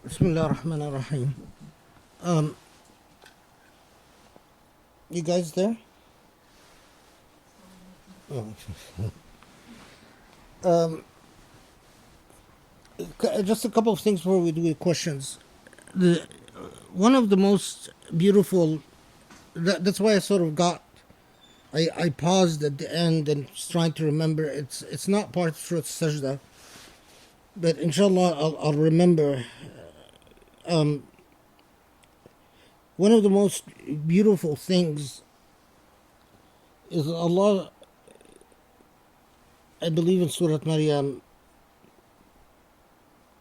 Bismillah ar-Rahman ar-Rahim. Um, you guys there? Oh. Um, just a couple of things before we do the questions. The One of the most beautiful. That's why I sort of got. I paused at the end and was trying to remember. It's not part of Surah Al Sajdah, but inshallah I'll remember. Um, One of the most beautiful things is Allah. I believe in Surah Maryam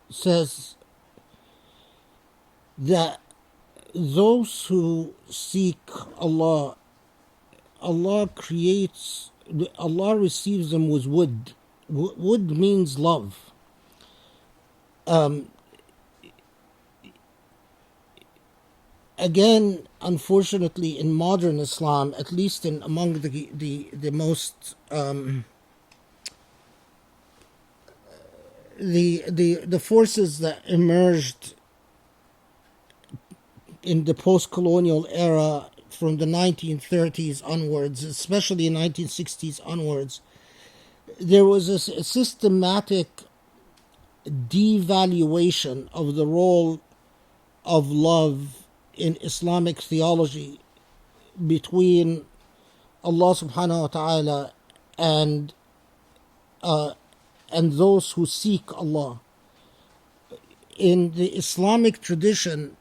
says that those who seek Allah, Allah receives them with wood. Wood means love. Um, Again, unfortunately, in modern Islam, at least in among the most the forces that emerged in the post-colonial era from the 1930s onwards, especially in 1960s onwards, there was a systematic devaluation of the role of love in Islamic theology between Allah subhanahu wa ta'ala and uh, and those who seek Allah. In the Islamic tradition,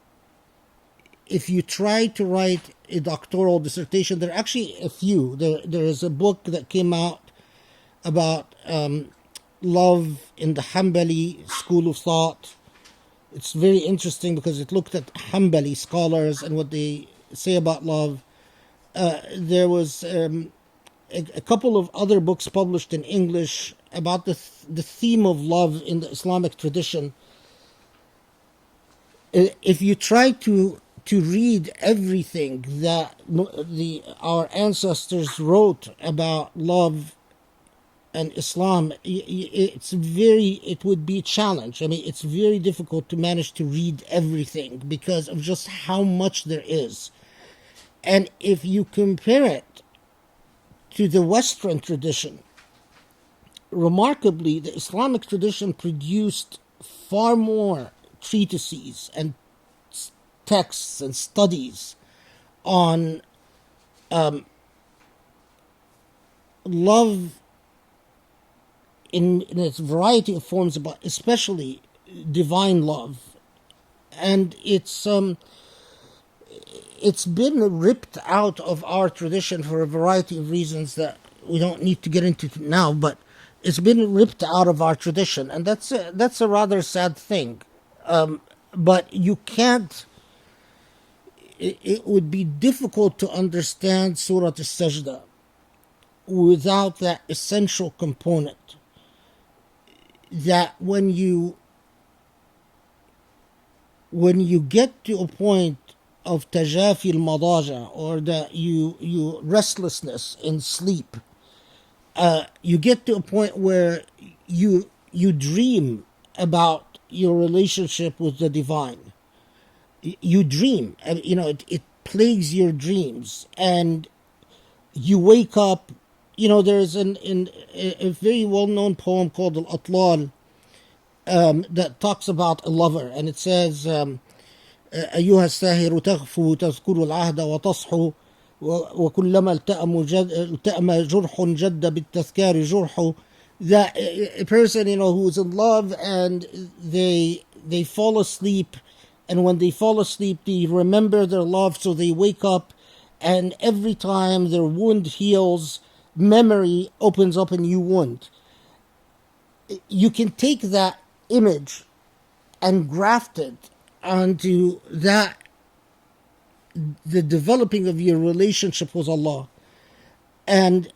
if you try to write a doctoral dissertation, there are actually a few. There is a book that came out about love in the Hanbali school of thought. It's very interesting because it looked at Hanbali scholars and what they say about love. There was a couple of other books published in English about the theme of love in the Islamic tradition. If you try to read everything that our ancestors wrote about love and Islam, it would be a challenge. I mean, it's very difficult to manage to read everything because of just how much there is. And if you compare it to the Western tradition, remarkably, the Islamic tradition produced far more treatises and texts and studies on love in its variety of forms, but especially divine love. And it's been ripped out of our tradition for a variety of reasons that we don't need to get into now, but it's been ripped out of our tradition, and that's a rather sad thing. But you can't. It would be difficult to understand Surah Al Sajdah without that essential component. That when you get to a point of tajafi al-madaja, or that you restlessness in sleep, you get to a point where you dream about your relationship with the divine. You dream, it plagues your dreams, and you wake up. There's a very well-known poem called Al-Atlal that talks about a lover, and it says, أيها الساهر تغفو تذكر العهد وتصحو وكلما التأم جرح جد بالتذكار جرح. That a person, who's in love, and they fall asleep, and when they fall asleep they remember their love, so they wake up, and every time their wound heals, memory opens up a new wound. You can take that image and graft it onto the developing of your relationship with Allah, and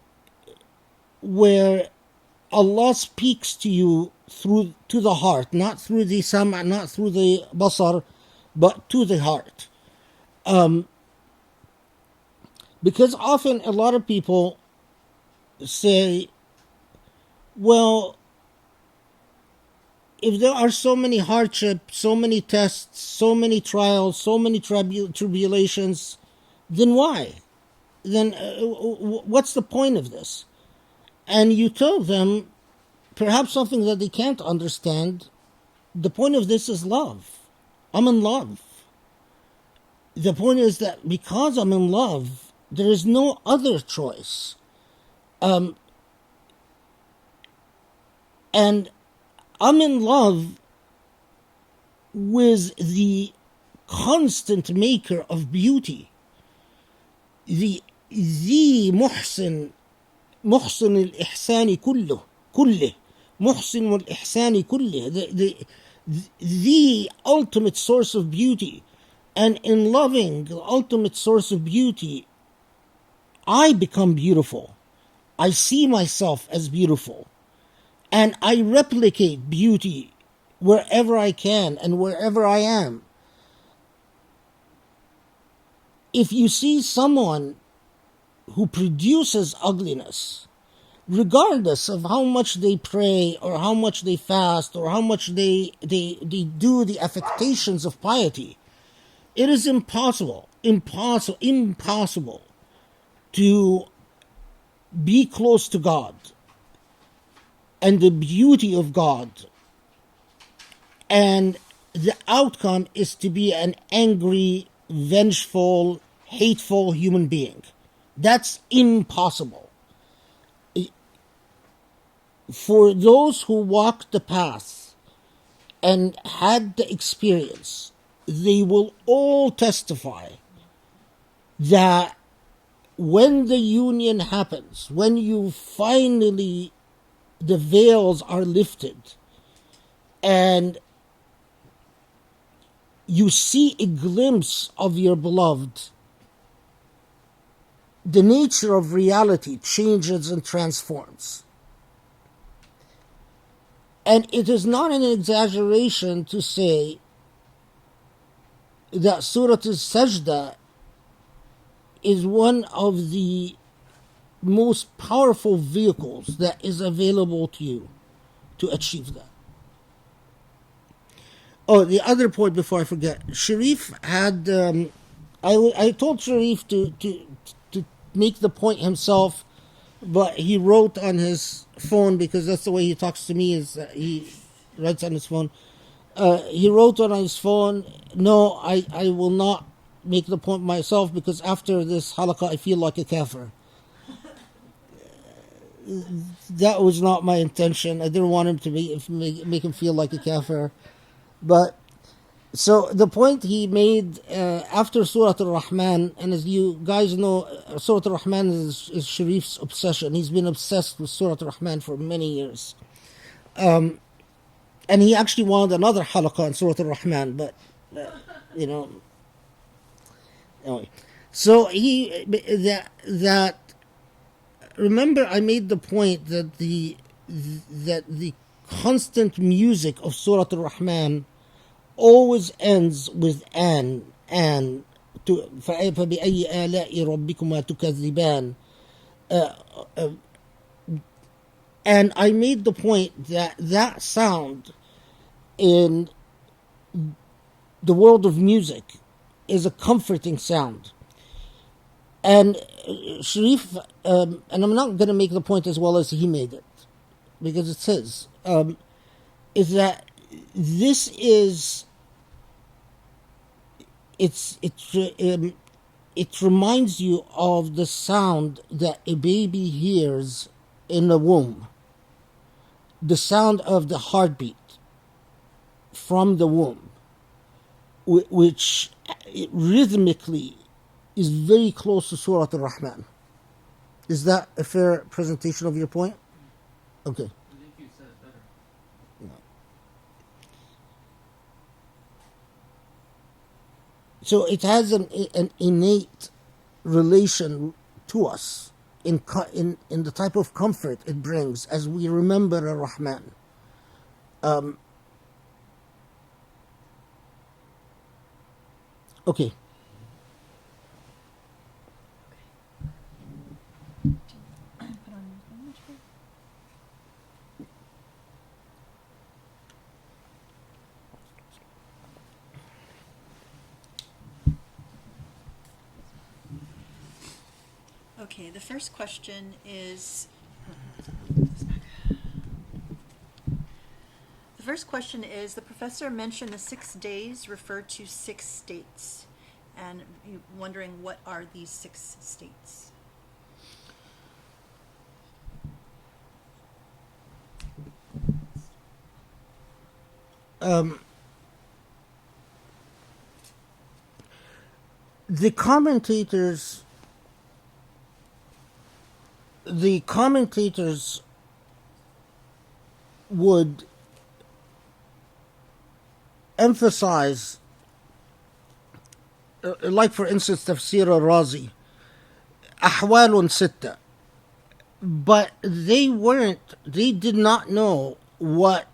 where Allah speaks to you to the heart, not through the sama', not through the basar, but to the heart. Because often a lot of people say, well, if there are so many hardships, so many tests, so many trials, so many tribulations, then why? Then what's the point of this? And you tell them perhaps something that they can't understand. The point of this is love. I'm in love. The point is that because I'm in love, there is no other choice. And I'm in love with the constant maker of beauty, the محسن الإحسان كله محسن والإحسان كله, the ultimate source of beauty. And in loving the ultimate source of beauty, I become beautiful. I see myself as beautiful. And I replicate beauty wherever I can and wherever I am. If you see someone who produces ugliness, regardless of how much they pray or how much they fast or how much they do the affectations of piety, it is impossible to be close to God and the beauty of God, and the outcome is to be an angry, vengeful, hateful human being. That's impossible. For those who walked the path and had the experience, they will all testify that when the union happens, when you finally, the veils are lifted and you see a glimpse of your beloved, the nature of reality changes and transforms. And it is not an exaggeration to say that Surah Al Sajdah is one of the most powerful vehicles that is available to you to achieve that. Oh, the other point before I forget, Sharif had, I told Sharif to make the point himself, but he wrote on his phone, because that's the way he talks to me, is he writes on his phone. He wrote on his phone, no, I will not make the point myself, because after this halaqa I feel like a kafir. That was not my intention. I didn't want him to make him feel like a kafir. But so the point he made after Surah Al-Rahman, and as you guys know, Surah Al-Rahman is Sharif's obsession. He's been obsessed with Surah Al-Rahman for many years. And he actually wanted another halaqah on Surah Al-Rahman, but, anyway. So that remember I made the point that the constant music of Surah Al-Rahman always ends with and فبأي آلاء ربكما تكذبان. And I made the point that sound in the world of music is a comforting sound. And Sharif, and I'm not going to make the point as well as he made it, because it says, is that this is, it reminds you of the sound that a baby hears in the womb, the sound of the heartbeat from the womb, which rhythmically is very close to Surah Al-Rahman. Is that a fair presentation of your point? Okay. I think you said it better. So it has an innate relation to us in the type of comfort it brings as we remember Ar-Rahman. Okay. Okay, the first question is the professor mentioned the 6 days referred to 6 states, and wondering what are these 6 states? The commentators would emphasize, like for instance, Tafsir al-Razi, أحوال ستة, but they did not know what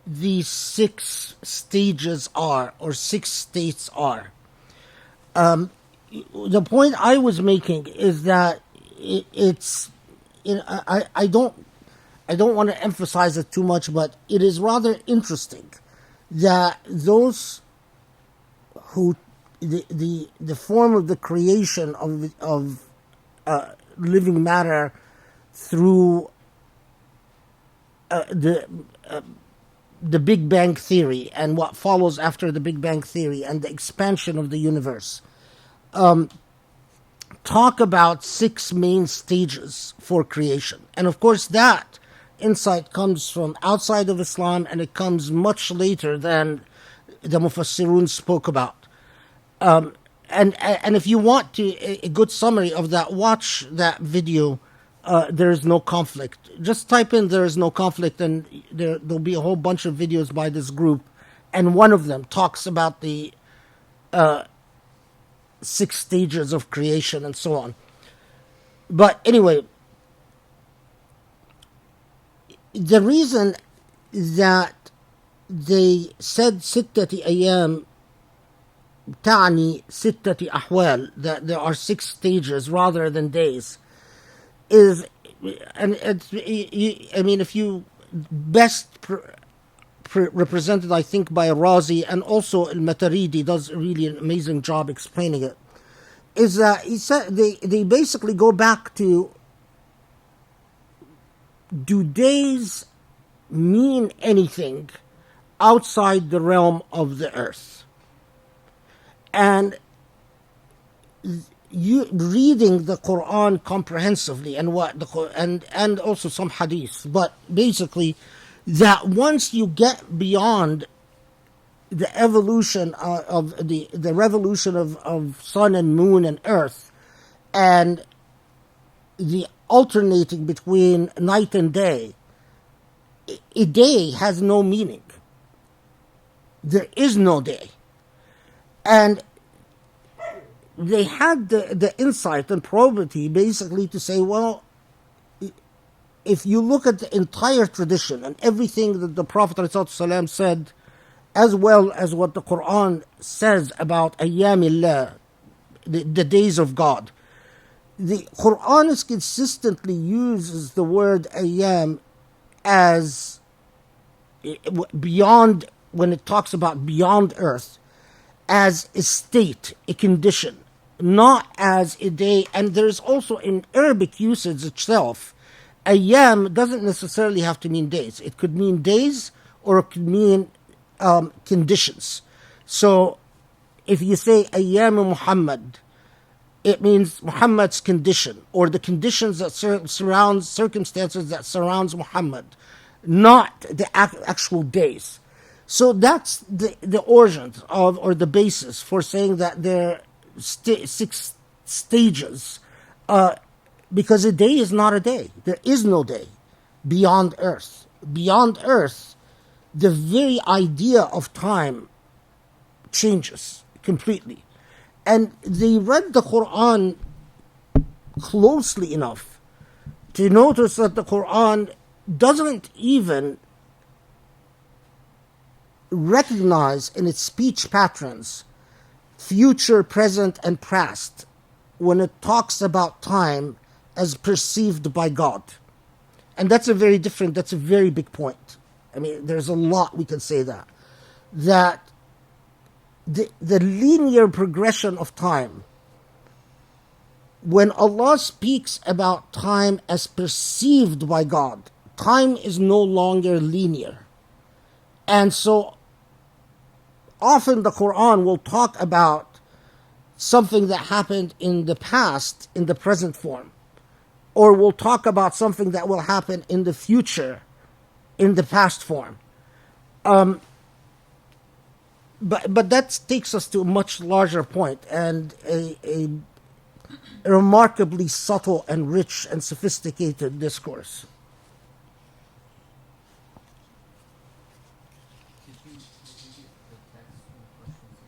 these 6 stages are, or 6 states are. The point I was making is that it's, I don't want to emphasize it too much, but it is rather interesting that those who the form of the creation of living matter through the Big Bang Theory and what follows after the Big Bang Theory and the expansion of the universe, talk about 6 main stages for creation. And of course, that insight comes from outside of Islam, and it comes much later than the Mufassirun spoke about. And if you want a good summary of that, watch that video. There is no conflict. Just type in "there is no conflict," and there'll be a whole bunch of videos by this group, and one of them talks about the 6 stages of creation and so on. But anyway, the reason that they said ستة أيام تعني ستة أحوال, that there are 6 stages rather than days, is, and it's, I mean, if you best represented, I think, by Razi, and also Al-Mataridi does really an amazing job explaining it, is that he said they basically go back to, do days mean anything outside the realm of the earth? And you reading the Quran comprehensively, and and also some hadith, but basically that once you get beyond the evolution of the revolution of sun and moon and earth, and the alternating between night and day, a day has no meaning. There is no day. And they had the insight and probity basically to say, well, if you look at the entire tradition and everything that the Prophet ﷺ said, as well as what the Quran says about ayyamillah, the days of God, the Quran is consistently uses the word ayyam as beyond, when it talks about beyond earth, as a state, a condition, not as a day. And there's also in Arabic usage itself, ayyam doesn't necessarily have to mean days. It could mean days, or it could mean conditions. So if you say ayyam Muhammad, it means Muhammad's condition, or the conditions that surround, circumstances that surrounds Muhammad, not the actual days. So that's the origin of, or the basis for saying that there are 6 stages, because a day is not a day. There is no day beyond earth. Beyond earth, the very idea of time changes completely. And they read the Quran closely enough to notice that the Quran doesn't even recognize in its speech patterns future, present, and past when it talks about time as perceived by God. And that's a very big point. I mean, there's a lot we can say that the linear progression of time when Allah speaks about time as perceived by God, time is no longer linear. And so often the Quran will talk about something that happened in the past in the present form, or will talk about something that will happen in the future in the past form. But that takes us to a much larger point and a remarkably subtle and rich and sophisticated discourse. Did you get the text and questions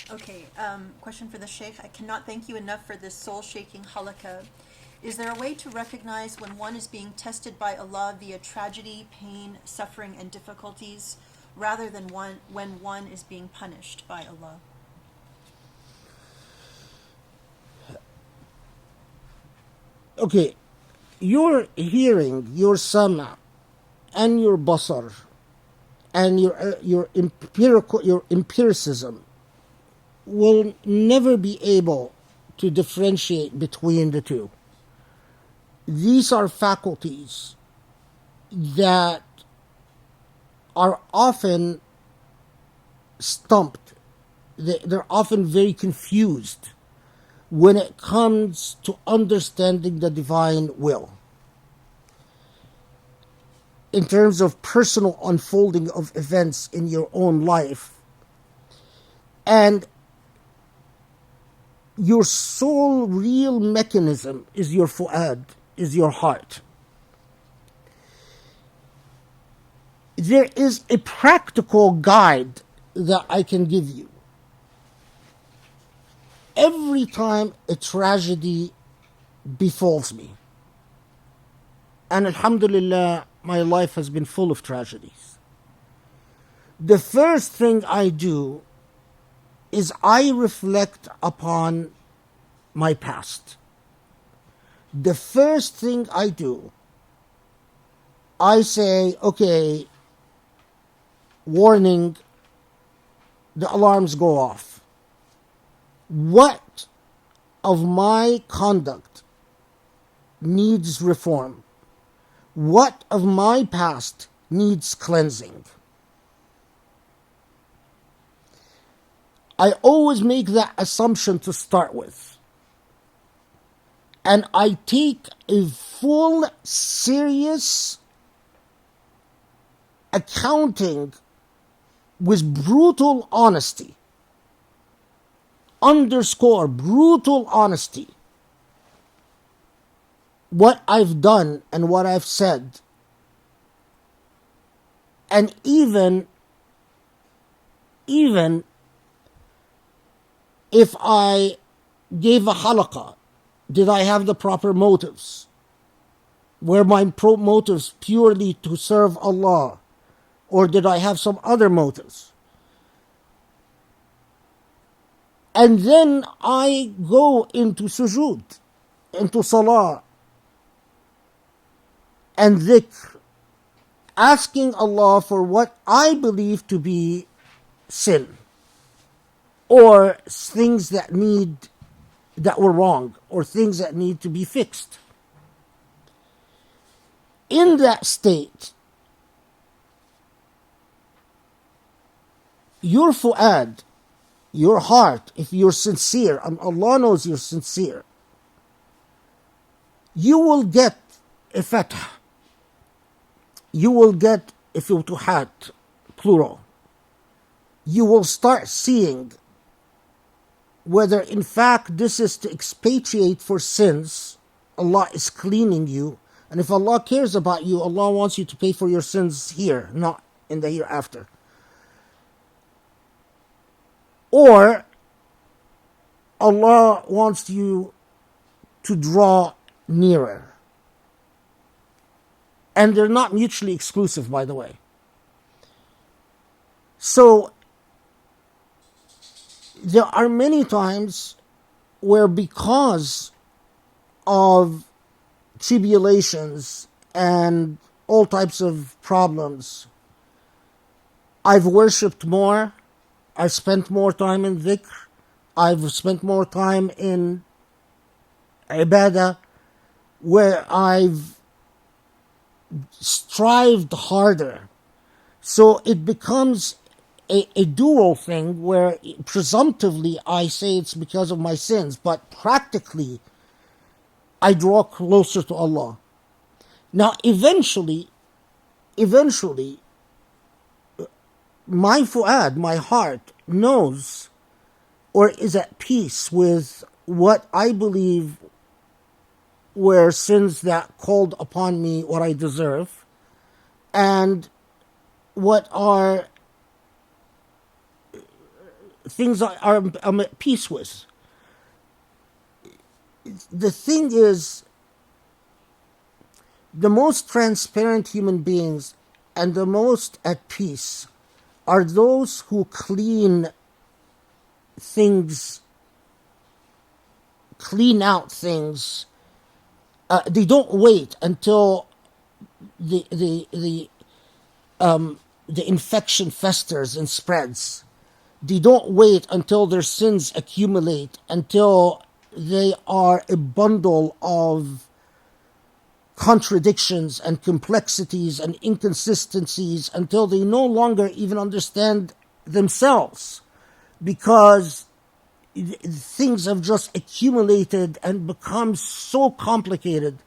here? Okay, question for the Sheikh. I cannot thank you enough for this soul-shaking halaqa. Is there a way to recognize when one is being tested by Allah via tragedy, pain, suffering, and difficulties, rather than when one is being punished by Allah? Okay, your hearing, your sama, and your basar, and your empiricism will never be able to differentiate between the two. These are faculties that are often stumped. They're often very confused when it comes to understanding the divine will. In terms of personal unfolding of events in your own life, and your sole real mechanism is your fu'ad, is your heart. There is a practical guide that I can give you. Every time a tragedy befalls me, and alhamdulillah, my life has been full of tragedies, the first thing I do is I reflect upon my past. The first thing I do, I say, okay, warning, the alarms go off. What of my conduct needs reform? What of my past needs cleansing? I always make that assumption to start with. And I take a full, serious accounting with brutal honesty. Underscore brutal honesty. What I've done and what I've said. And even if I gave a halaqa, did I have the proper motives? Were my motives purely to serve Allah? Or did I have some other motives? And then I go into sujood, into salah, and dhikr, asking Allah for what I believe to be sin, or things that were wrong, or things that need to be fixed. In that state, your fu'ad, your heart, if you're sincere, and Allah knows you're sincere, you will get a fatah. You will get a futuhat, plural. You will start seeing whether in fact this is to expiate for sins. Allah is cleaning you. And if Allah cares about you, Allah wants you to pay for your sins here, not in the hereafter. Or Allah wants you to draw nearer. And they're not mutually exclusive, by the way. So there are many times where, because of tribulations and all types of problems, I've worshipped more, I spent more time in dhikr. I've spent more time in ibadah, where I've strived harder. So it becomes a dual thing where presumptively I say it's because of my sins, but practically I draw closer to Allah. Now, eventually, my fu'ad, my heart, knows or is at peace with what I believe were sins that called upon me what I deserve, and what are things I'm at peace with. The thing is, the most transparent human beings and the most at peace are those who clean out things. They don't wait until the infection festers and spreads. They don't wait until their sins accumulate, until they are a bundle of contradictions and complexities and inconsistencies, until they no longer even understand themselves, because things have just accumulated and become so complicated.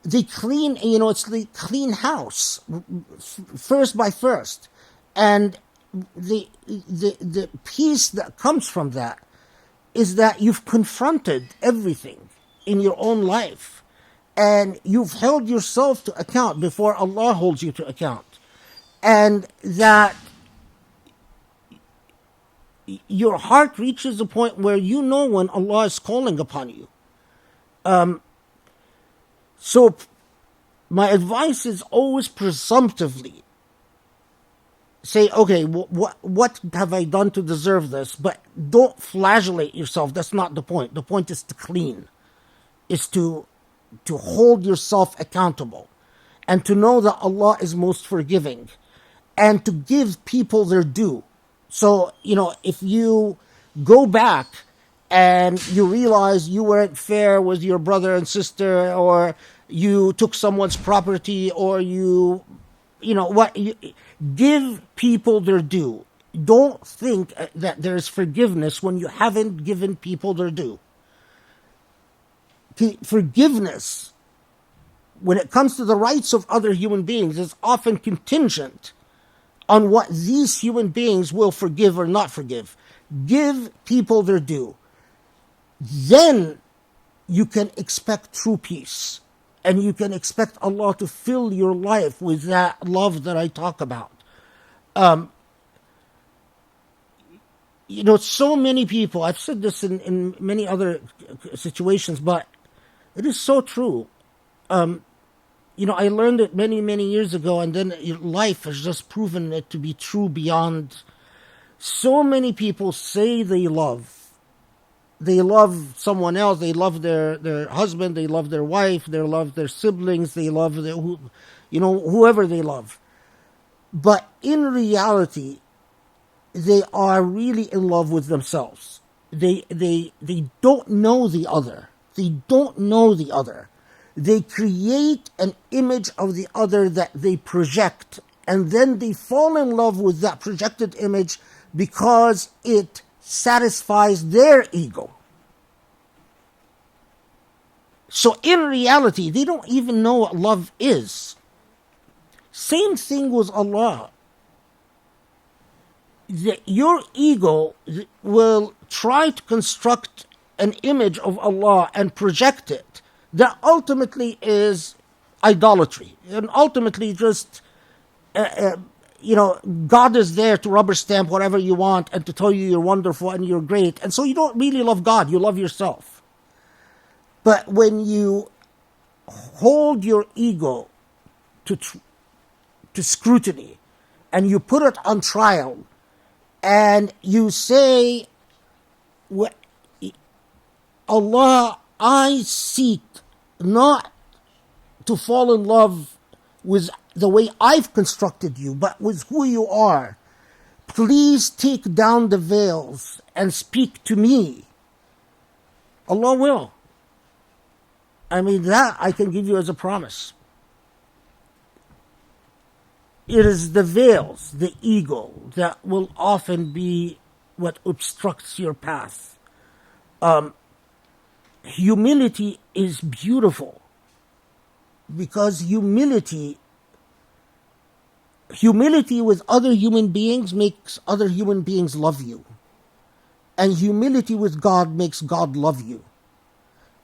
They clean, it's like clean house, first by first. And the peace that comes from that is that you've confronted everything in your own life, and you've held yourself to account before Allah holds you to account, and that your heart reaches a point where you know when Allah is calling upon you. So my advice is always presumptively say, okay, what have I done to deserve this? But don't flagellate yourself. That's not the point. The point is to clean, is to hold yourself accountable, and to know that Allah is most forgiving, and to give people their due. So, if you go back and you realize you weren't fair with your brother and sister, or you took someone's property, or give people their due. Don't think that there's forgiveness when you haven't given people their due. Forgiveness, when it comes to the rights of other human beings, is often contingent on what these human beings will forgive or not forgive. Give people their due. Then you can expect true peace. And you can expect Allah to fill your life with that love that I talk about. So many people, I've said this in many other situations, but it is so true. I learned it many, many years ago, and then life has just proven it to be true beyond. So many people say they love someone else, they love their husband, they love their wife, they love their siblings, they love whoever they love. But in reality, they are really in love with themselves. They don't know the other. They create an image of the other that they project, and then they fall in love with that projected image because it satisfies their ego. So in reality, they don't even know what love is. Same thing with Allah. Your ego will try to construct an image of Allah and project it that ultimately is idolatry, and ultimately just God is there to rubber stamp whatever you want and to tell you you're wonderful and you're great, and so you don't really love God, you love yourself. But when you hold your ego to scrutiny, and you put it on trial, and you say, Allah, I seek not to fall in love with the way I've constructed you, but with who you are. please take down the veils and speak to me, Allah will. I mean, that I can give you as a promise. It is the veils, the ego, that will often be what obstructs your path. Humility is beautiful because humility with other human beings makes other human beings love you. And humility with God makes God love you.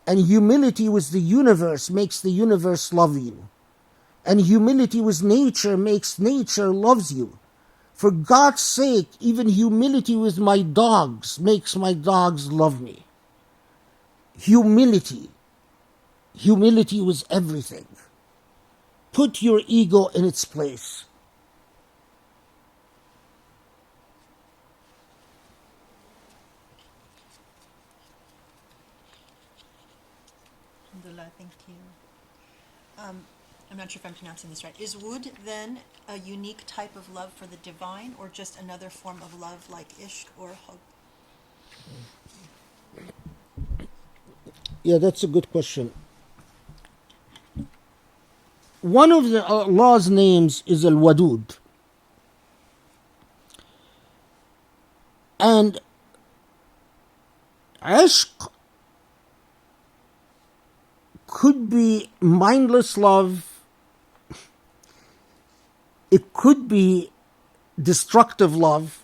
And humility with the universe makes the universe love you. And humility with nature makes nature loves you. For God's sake, even humility with my dogs makes my dogs love me. Humility was everything. Put your ego in its place. Alhamdulillah, thank you. I'm not sure if I'm pronouncing this right. Is wood then a unique type of love for the divine, or just another form of love like ishq or hub? Yeah, that's a good question. One of the Allah's names is Al-Wadud. And ishq could be mindless love. It could be destructive love.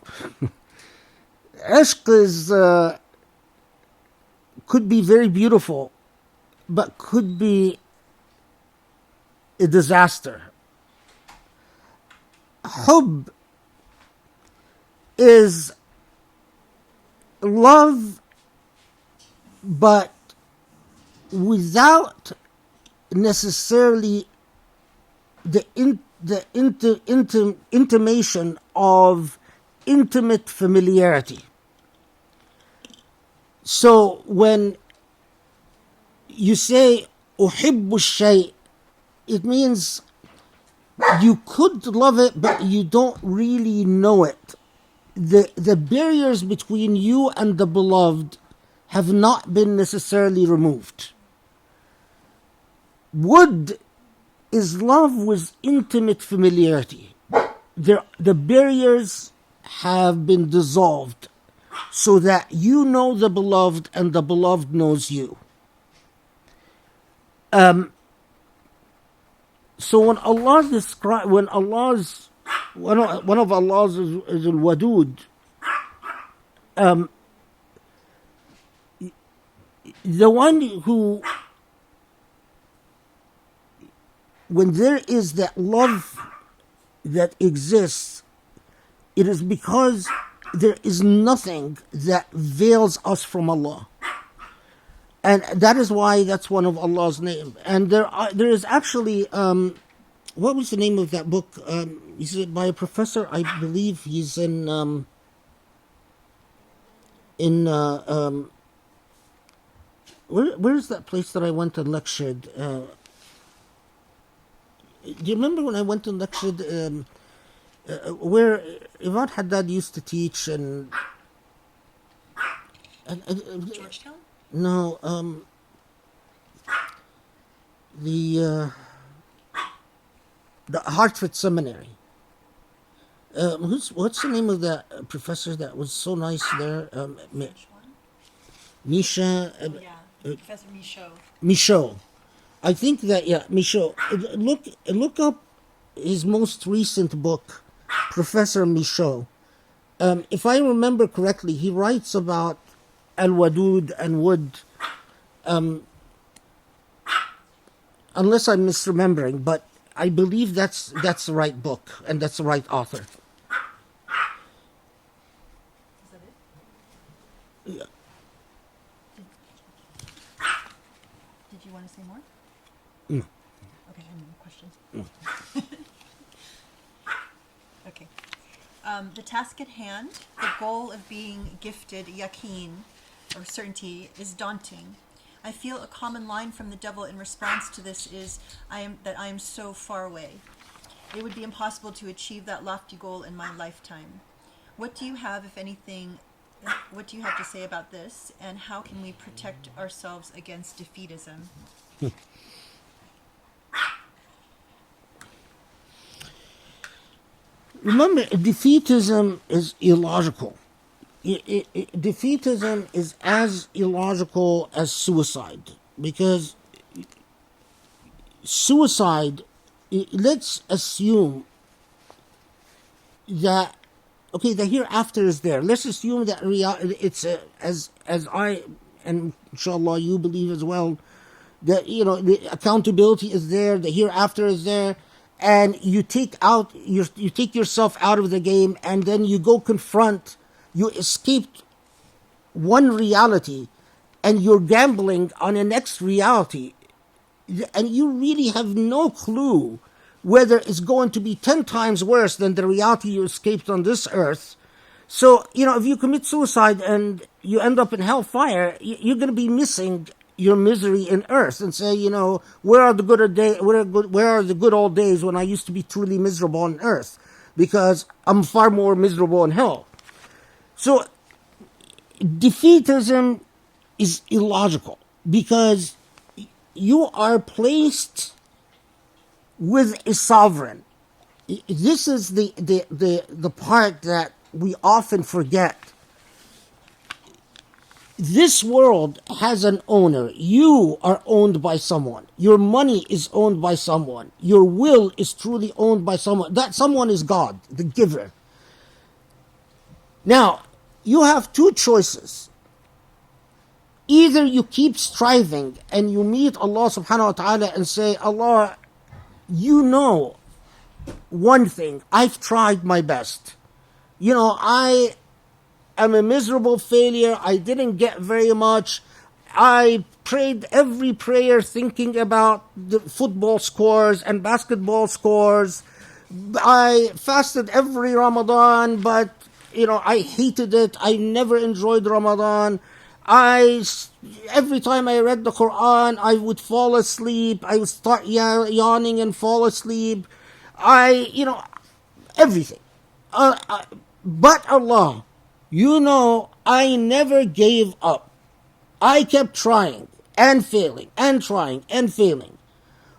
Ishq is could be very beautiful, but could be a disaster. Hub is love, but without necessarily the intimation of intimate familiarity. So when you say أحب الشيء, it means you could love it, but you don't really know it. The barriers between you and the beloved have not been necessarily removed. Wood is love with intimate familiarity. The barriers have been dissolved so that you know the beloved and the beloved knows you. So when Allah describes, one of Allah's is al-Wadud, the one who, when there is that love that exists, it is because there is nothing that veils us from Allah. And that is why that's one of Allah's names. And there is actually, what was the name of that book? Is it by a professor? I believe he's in where is that place that I went and lectured? Do you remember when I went and lectured where Ibn Haddad used to teach and Georgetown? no, the Hartford Seminary. What's the name of that professor that was so nice there? Which one? Misha. Yeah, Professor Michaud. Michaud. I think that, yeah, Michaud. Look up his most recent book, Professor Michaud. If I remember correctly, he writes about Al-Wadud and Wood, unless I'm misremembering, but I believe that's the right book and that's the right author. Is that it? Yeah. Did you want to say more? No. Okay, I have more questions. Okay. The task at hand, the goal of being gifted yaqeen, or certainty, is daunting. I feel a common line from the devil in response to this is I am so far away. It would be impossible to achieve that lofty goal in my lifetime. What do you have, if anything, what do you have to say about this, and how can we protect ourselves against defeatism? Remember, defeatism is illogical. Defeatism is as illogical as suicide, because suicide, let's assume that, okay, the hereafter is there. Let's assume that it's as I, and inshallah you believe as well, that the accountability is there, the hereafter is there, and you take yourself out of the game, and then you go confront, you escaped one reality, and you're gambling on a next reality, and you really have no clue whether it's going to be 10 times worse than the reality you escaped on this earth. So, if you commit suicide and you end up in hellfire, you're going to be missing your misery in earth, and say, where are the where are the good old days when I used to be truly miserable on earth? Because I'm far more miserable in hell. So, defeatism is illogical, because you are placed with a sovereign. This is the part that we often forget. This world has an owner. You are owned by someone. Your money is owned by someone. Your will is truly owned by someone. That someone is God, the giver. Now, you have two choices. Either you keep striving and you meet Allah subhanahu wa ta'ala and say, Allah, you know one thing, I've tried my best. I am a miserable failure. I didn't get very much. I prayed every prayer thinking about the football scores and basketball scores. I fasted every Ramadan, but I hated it. I never enjoyed Ramadan. Every time I read the Quran, I would fall asleep. I would start yawning and fall asleep. Everything. But Allah, I never gave up. I kept trying and failing and trying and failing.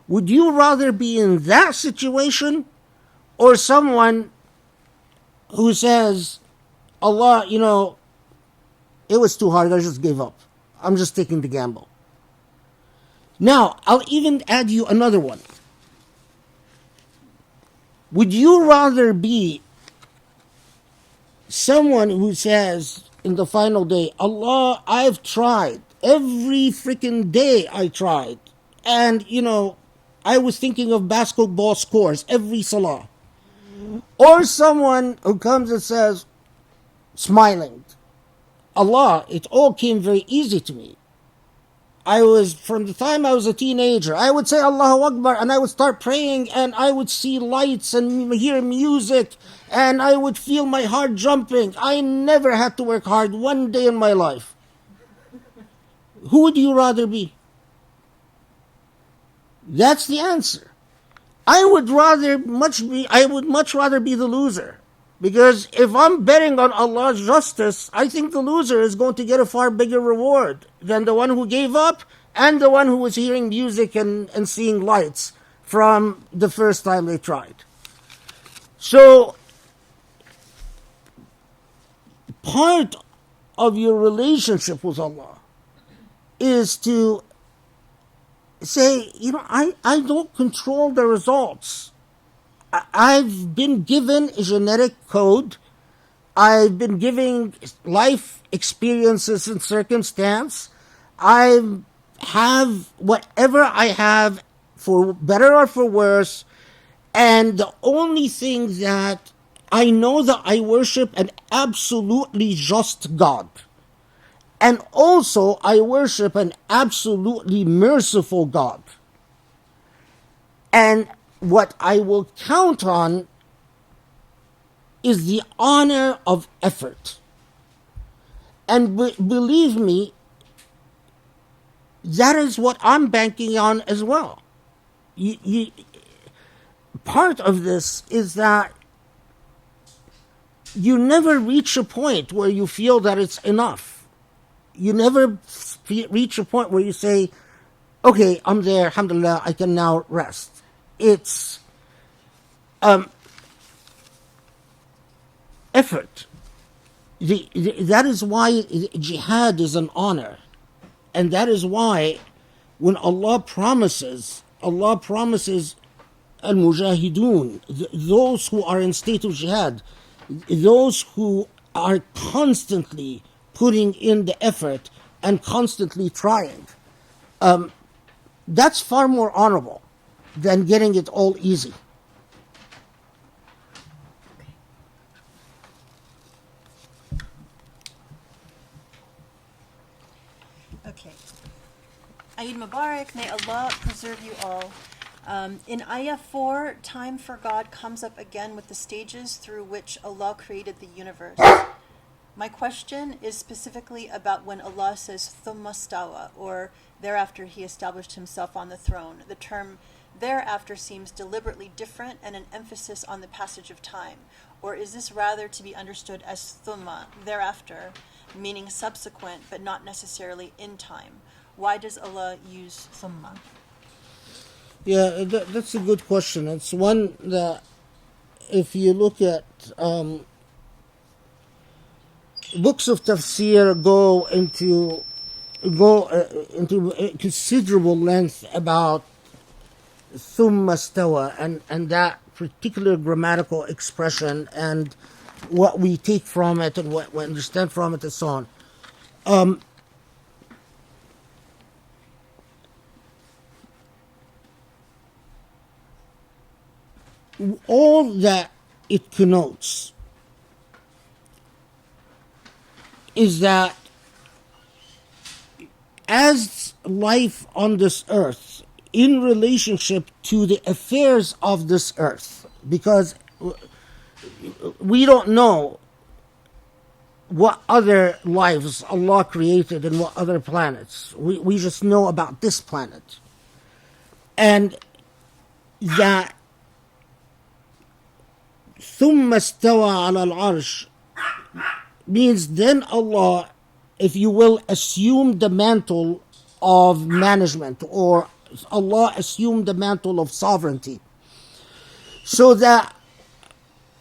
Would you rather be in that situation, or someone who says, Allah, it was too hard, I just gave up. I'm just taking the gamble. Now, I'll even add you another one. Would you rather be someone who says in the final day, Allah, I've tried. Every freaking day I tried. And, I was thinking of basketball scores every salah. Or someone who comes and says, smiling, Allah, it all came very easy to me. From the time I was a teenager, I would say Allahu Akbar, and I would start praying, and I would see lights and hear music, and I would feel my heart jumping. I never had to work hard one day in my life. Who would you rather be? That's the answer. I would much rather be the loser. Because if I'm betting on Allah's justice, I think the loser is going to get a far bigger reward than the one who gave up and the one who was hearing music and seeing lights from the first time they tried. So, part of your relationship with Allah is to say, I don't control the results. I've been given a genetic code. I've been given life experiences and circumstance. I have whatever I have, for better or for worse. And the only thing that I know, that I worship an absolutely just God. And also I worship an absolutely merciful God. And what I will count on is the honor of effort. And believe me, that is what I'm banking on as well. Part of this is that you never reach a point where you feel that it's enough. You never reach a point where you say, okay, I'm there, alhamdulillah, I can now rest. It's effort. That is why jihad is an honor. And that is why when Allah promises al-mujahidun, those who are in state of jihad, those who are constantly putting in the effort and constantly trying, that's far more honorable than getting it all easy. Okay. Eid Mubarak, may Allah preserve you all. In Ayah 4, time for God comes up again with the stages through which Allah created the universe. My question is specifically about when Allah says thumma stawaa, or thereafter he established himself on the throne. The term thereafter seems deliberately different and an emphasis on the passage of time. Or is this rather to be understood as thumma, thereafter, meaning subsequent but not necessarily in time? Why does Allah use thumma? Yeah, that's a good question. It's one that, if you look at books of tafsir, go into considerable length about thumma stawa and that particular grammatical expression and what we take from it and what we understand from it and so on. All that it connotes is that as life on this earth, in relationship to the affairs of this earth, because we don't know what other lives Allah created and what other planets. We just know about this planet. And that thumma stawa ala al-arsh means then Allah, if you will, assumed the mantle of management, or Allah assumed the mantle of sovereignty. So that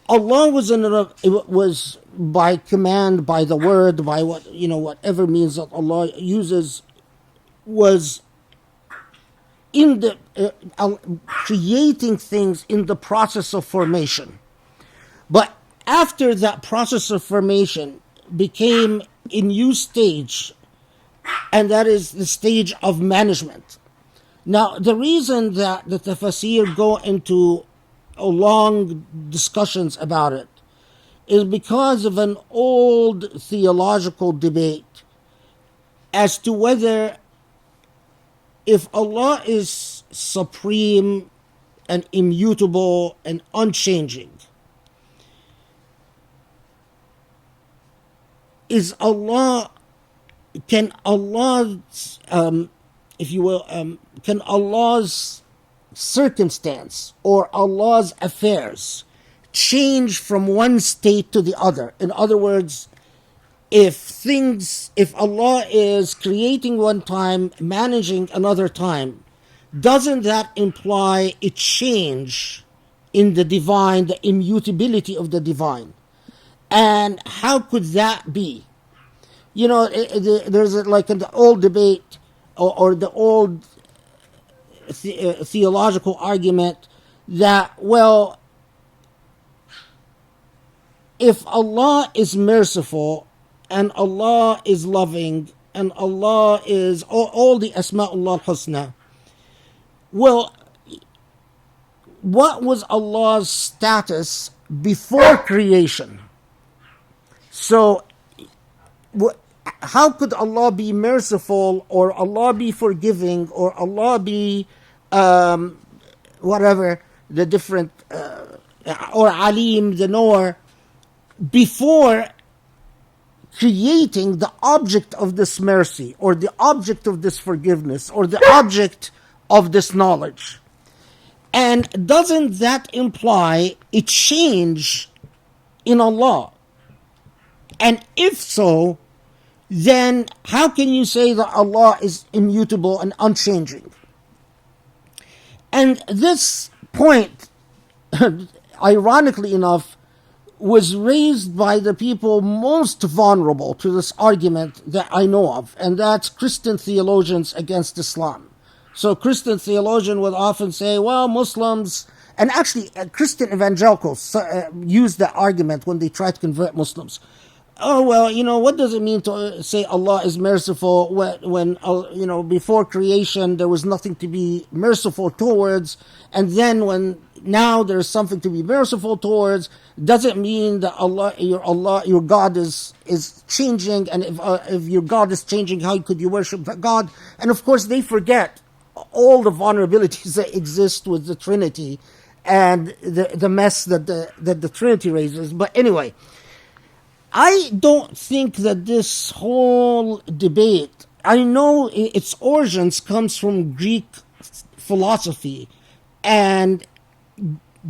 Allah was by command, by the word, by whatever means that Allah uses, was in the creating things in the process of formation. But after that process of formation became a new stage, and that is the stage of management. Now, the reason that the tafsir go into long discussions about it is because of an old theological debate as to whether, if Allah is supreme and immutable and unchanging, can Allah's, if you will, can Allah's circumstance or Allah's affairs change from one state to the other? In other words, if Allah is creating one time, managing another time, doesn't that imply a change in the divine, the immutability of the divine? And how could that be? There's like an old debate or the old theological argument that, well, if Allah is merciful and Allah is loving and Allah is all the Asma'ullah al-Husna, well, what was Allah's status before creation? So, how could Allah be merciful, or Allah be forgiving, or Allah be whatever the different, or Alim, the knower, before creating the object of this mercy, or the object of this forgiveness, or the object of this knowledge? And doesn't that imply a change in Allah? And if so, then how can you say that Allah is immutable and unchanging? And this point, ironically enough, was raised by the people most vulnerable to this argument that I know of, and that's Christian theologians against Islam. So Christian theologian would often say, well, Muslims, and actually Christian evangelicals use that argument when they try to convert Muslims. Oh, well, what does it mean to say Allah is merciful when before creation there was nothing to be merciful towards, and then when now there's something to be merciful towards? Does it mean that your God is changing? And if your God is changing, how could you worship that God? And of course, they forget all the vulnerabilities that exist with the Trinity and the mess that the Trinity raises. But anyway, I don't think that this whole debate, I know its origins comes from Greek philosophy and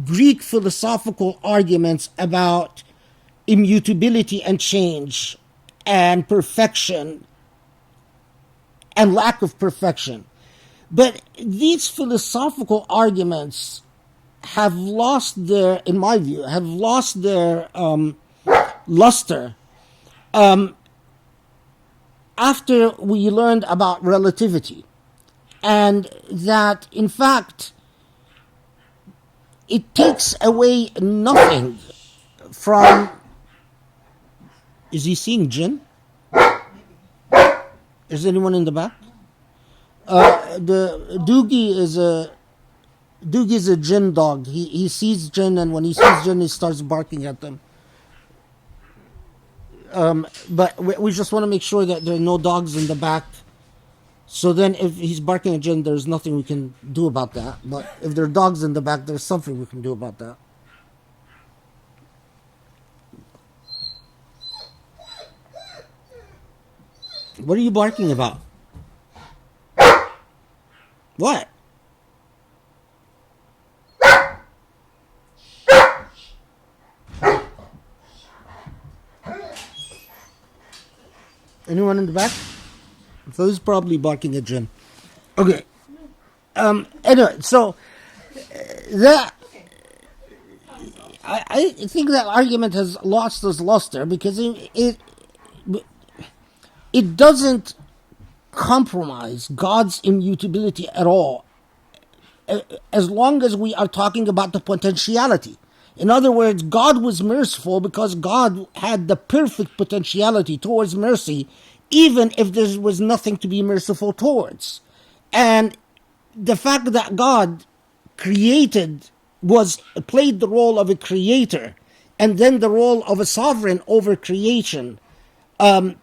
Greek philosophical arguments about immutability and change and perfection and lack of perfection. But these philosophical arguments have lost their, in my view, luster after we learned about relativity, and that in fact it takes away nothing from. Is he seeing jinn? Is anyone in the back? The Doogie is a jinn dog. He sees jinn, and when he sees jinn, he starts barking at them. But we just want to make sure that there are no dogs in the back. So then if he's barking at jinn, there's nothing we can do about that. But if there are dogs in the back, there's something we can do about that. What are you barking about? What? Anyone in the back? So he's probably barking at Jim. Okay. Anyway, so that I think that argument has lost its luster because it doesn't compromise God's immutability at all, as long as we are talking about the potentiality. In other words, God was merciful because God had the perfect potentiality towards mercy, even if there was nothing to be merciful towards. And the fact that God played the role of a creator and then the role of a sovereign over creation, from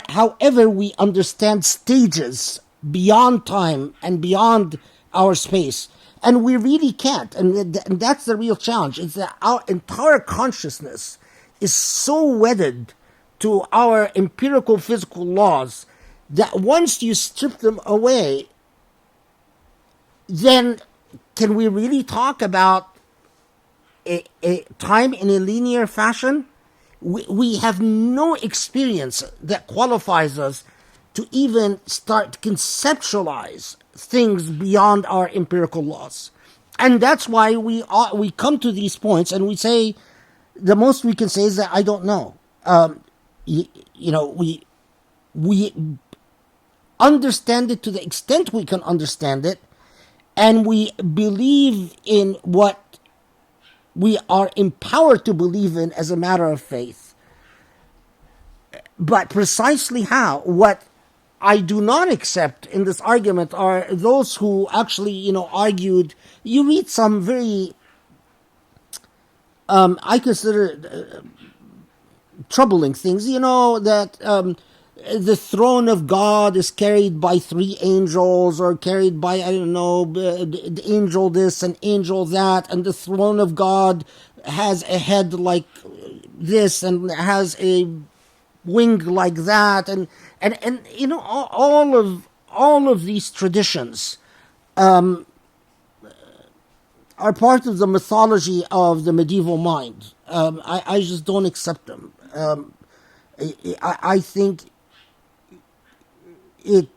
however we understand stages beyond time and beyond our space. And we really can't. And that's the real challenge. It's that our entire consciousness is so wedded to our empirical physical laws that once you strip them away, then can we really talk about a time in a linear fashion? We have no experience that qualifies us to even start to conceptualize things beyond our empirical laws. And that's why we come to these points and we say, the most we can say is that I don't know. We understand it to the extent we can understand it, and we believe in what we are empowered to believe in as a matter of faith. But precisely how, what I do not accept in this argument are those who actually, argued. You read some very, I consider troubling things. That the throne of God is carried by 3 angels, or carried by, the angel this and angel that, and the throne of God has a head like this and has a wing like that, and all of these traditions are are part of the mythology of the medieval mind. I just don't accept them. I think it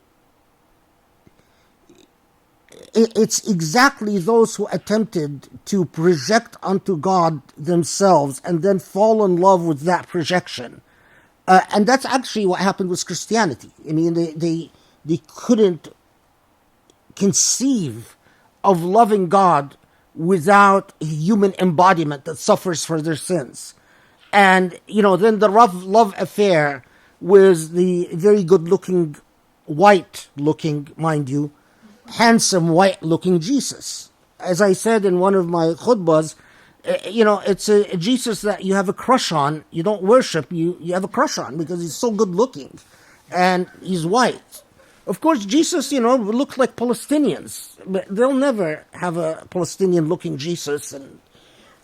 it's exactly those who attempted to project onto God themselves and then fall in love with that projection. And that's actually what happened with Christianity. I mean, they couldn't conceive of loving God without a human embodiment that suffers for their sins. And, then the rough love affair with the very good-looking, white-looking, mind you, handsome, white-looking Jesus. As I said in one of my khutbahs, it's a Jesus that you have a crush on. You don't worship, you have a crush on because he's so good-looking and he's white. Of course, Jesus, looked like Palestinians, but they'll never have a Palestinian-looking Jesus, and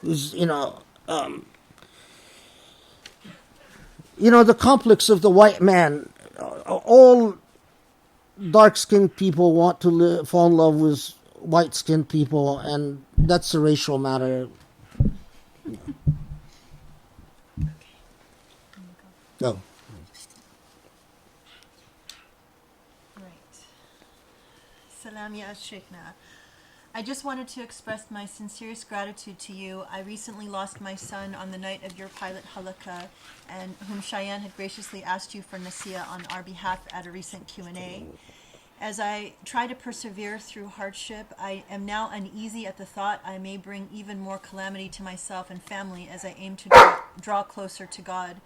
who's, the complex of the white man. All dark-skinned people want to fall in love with white-skinned people, and that's a racial matter. No. Salam ya Sheikhna. I just wanted to express my sincerest gratitude to you. I recently lost my son on the night of your pilot halaqa, and whom Shayan had graciously asked you for naseeha on our behalf at a recent Q&A. As I try to persevere through hardship, I am now uneasy at the thought I may bring even more calamity to myself and family as I aim to draw closer to God.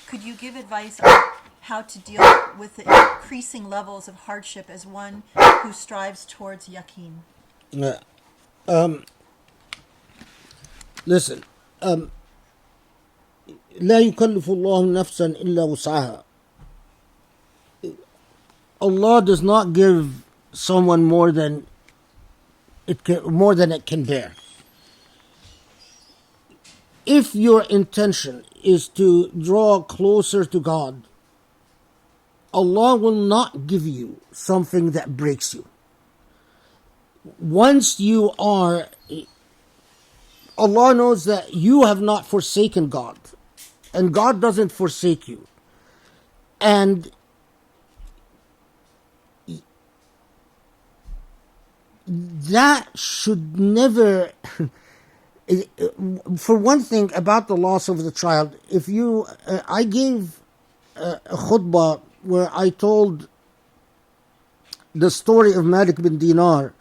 Could you give advice on how to deal with the increasing levels of hardship as one who strives towards yaqeen? Listen, لا يكلف الله نفسا إلا وسعها. Allah does not give someone more than it can bear. If your intention is to draw closer to God, Allah will not give you something that breaks you. Once you are, Allah knows that you have not forsaken God, and God doesn't forsake you. And that should never, for one thing about the loss of the child, I gave a khutbah where I told the story of Malik bin Dinar.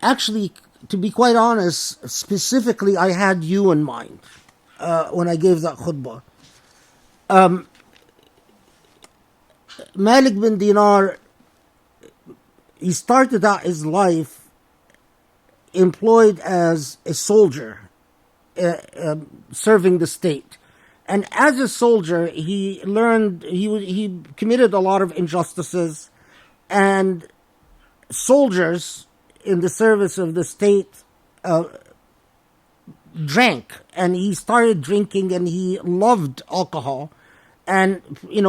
Actually, to be quite honest, specifically I had you in mind when I gave that khutbah. Malik bin Dinar, he started out his life employed as a soldier, serving the state. And as a soldier, he learned, he committed a lot of injustices, and soldiers in the service of the state drank, and he started drinking, and he loved alcohol, and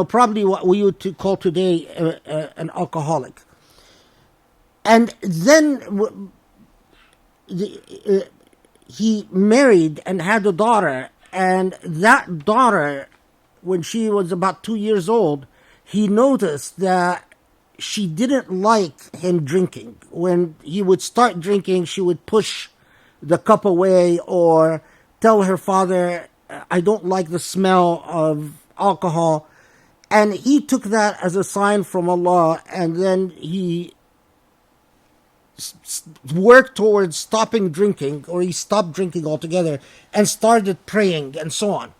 probably what we would call today an alcoholic. And then he married and had a daughter, and that daughter, when she was about 2 years old, he noticed that she didn't like him drinking. When he would start drinking, she would push the cup away or tell her father, I don't like the smell of alcohol. And he took that as a sign from Allah, and then he worked towards stopping drinking, or he stopped drinking altogether and started praying and so on.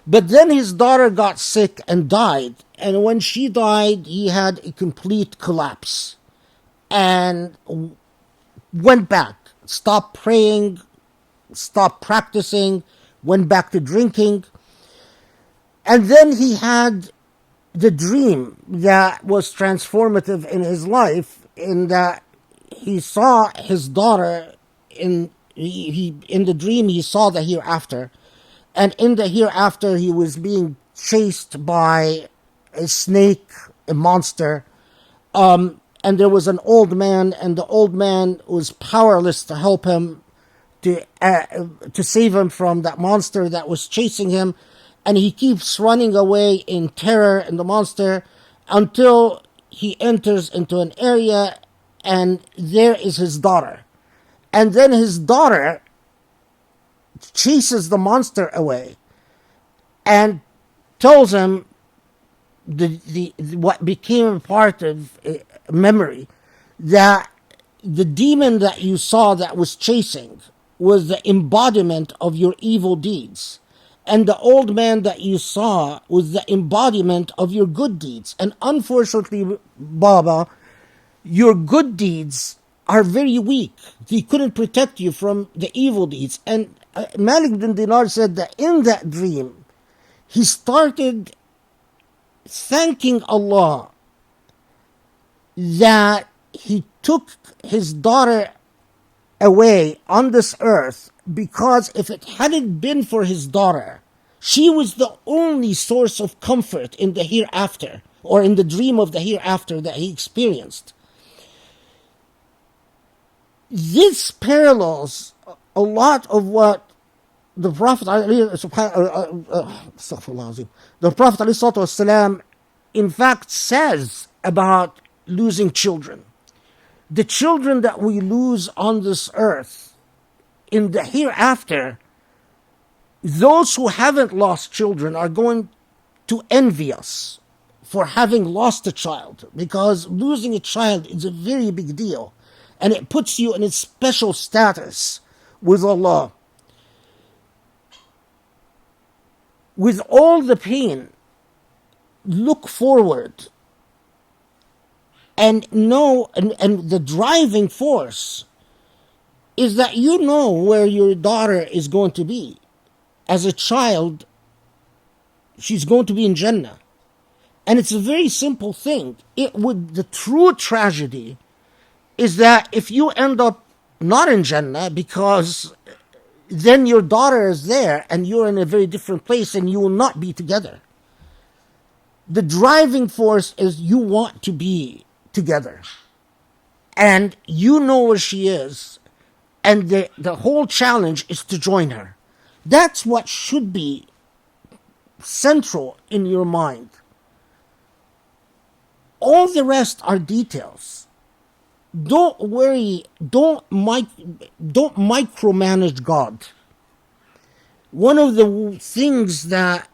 But then his daughter got sick and died, and when she died, he had a complete collapse and went back, stopped praying, stopped practicing, went back to drinking. And then he had the dream that was transformative in his life, in that he saw his daughter in the dream. He saw the hereafter, and in the hereafter he was being chased by a snake, a monster, and and there was an old man, and the old man was powerless to help him to save him from that monster that was chasing him, and he keeps running away in terror and the monster until he enters into an area, and there is his daughter. And then his daughter chases the monster away and tells him the what became a part of memory, that the demon that you saw that was chasing was the embodiment of your evil deeds, and the old man that you saw was the embodiment of your good deeds. And unfortunately, Baba, your good deeds are very weak. They couldn't protect you from the evil deeds. And Malik bin Dinar said that in that dream, he started thanking Allah that he took his daughter away on this earth, because if it hadn't been for his daughter, she was the only source of comfort in the hereafter, or in the dream of the hereafter that he experienced. This parallels a lot of what the Prophet ﷺ in fact says about losing children. The children that we lose on this earth, in the hereafter, those who haven't lost children are going to envy us for having lost a child, because losing a child is a very big deal, and it puts you in a special status with Allah. With all the pain, look forward and know, and the driving force is that you know where your daughter is going to be. As a child, she's going to be in Jannah. And it's a very simple thing. The true tragedy is that if you end up not in Jannah, because then your daughter is there and you're in a very different place and you will not be together. The driving force is you want to be together. And you know where she is. And the whole challenge is to join her. That's what should be central in your mind. All the rest are details. Don't worry, don't micromanage God. One of the things that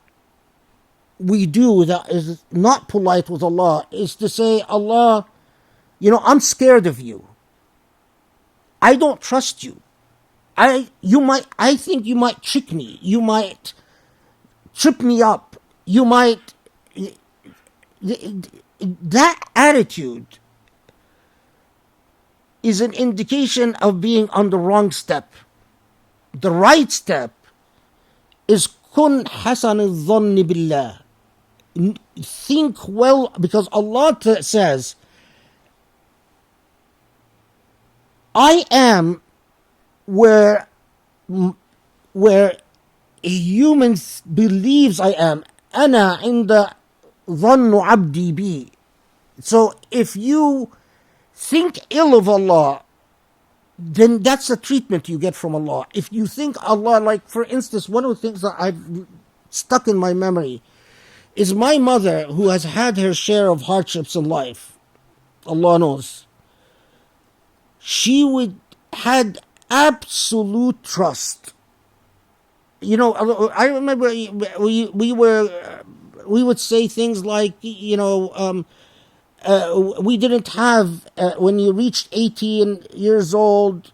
we do that is not polite with Allah is to say, Allah, I'm scared of you. I don't trust you. I think you might trick me. You might trip me up. You might... That attitude is an indication of being on the wrong step. The right step is kun hasan al-dhanni billah. Think well, because Allah says, I am where a human believes I am. Ana inda dhannu abdi bi. So if you think ill of Allah, then that's the treatment you get from Allah. If you think Allah, like for instance, one of the things that I've stuck in my memory is my mother, who has had her share of hardships in life. Allah knows. She had absolute trust. I remember we would say things like, we didn't have, when you reached 18 years old,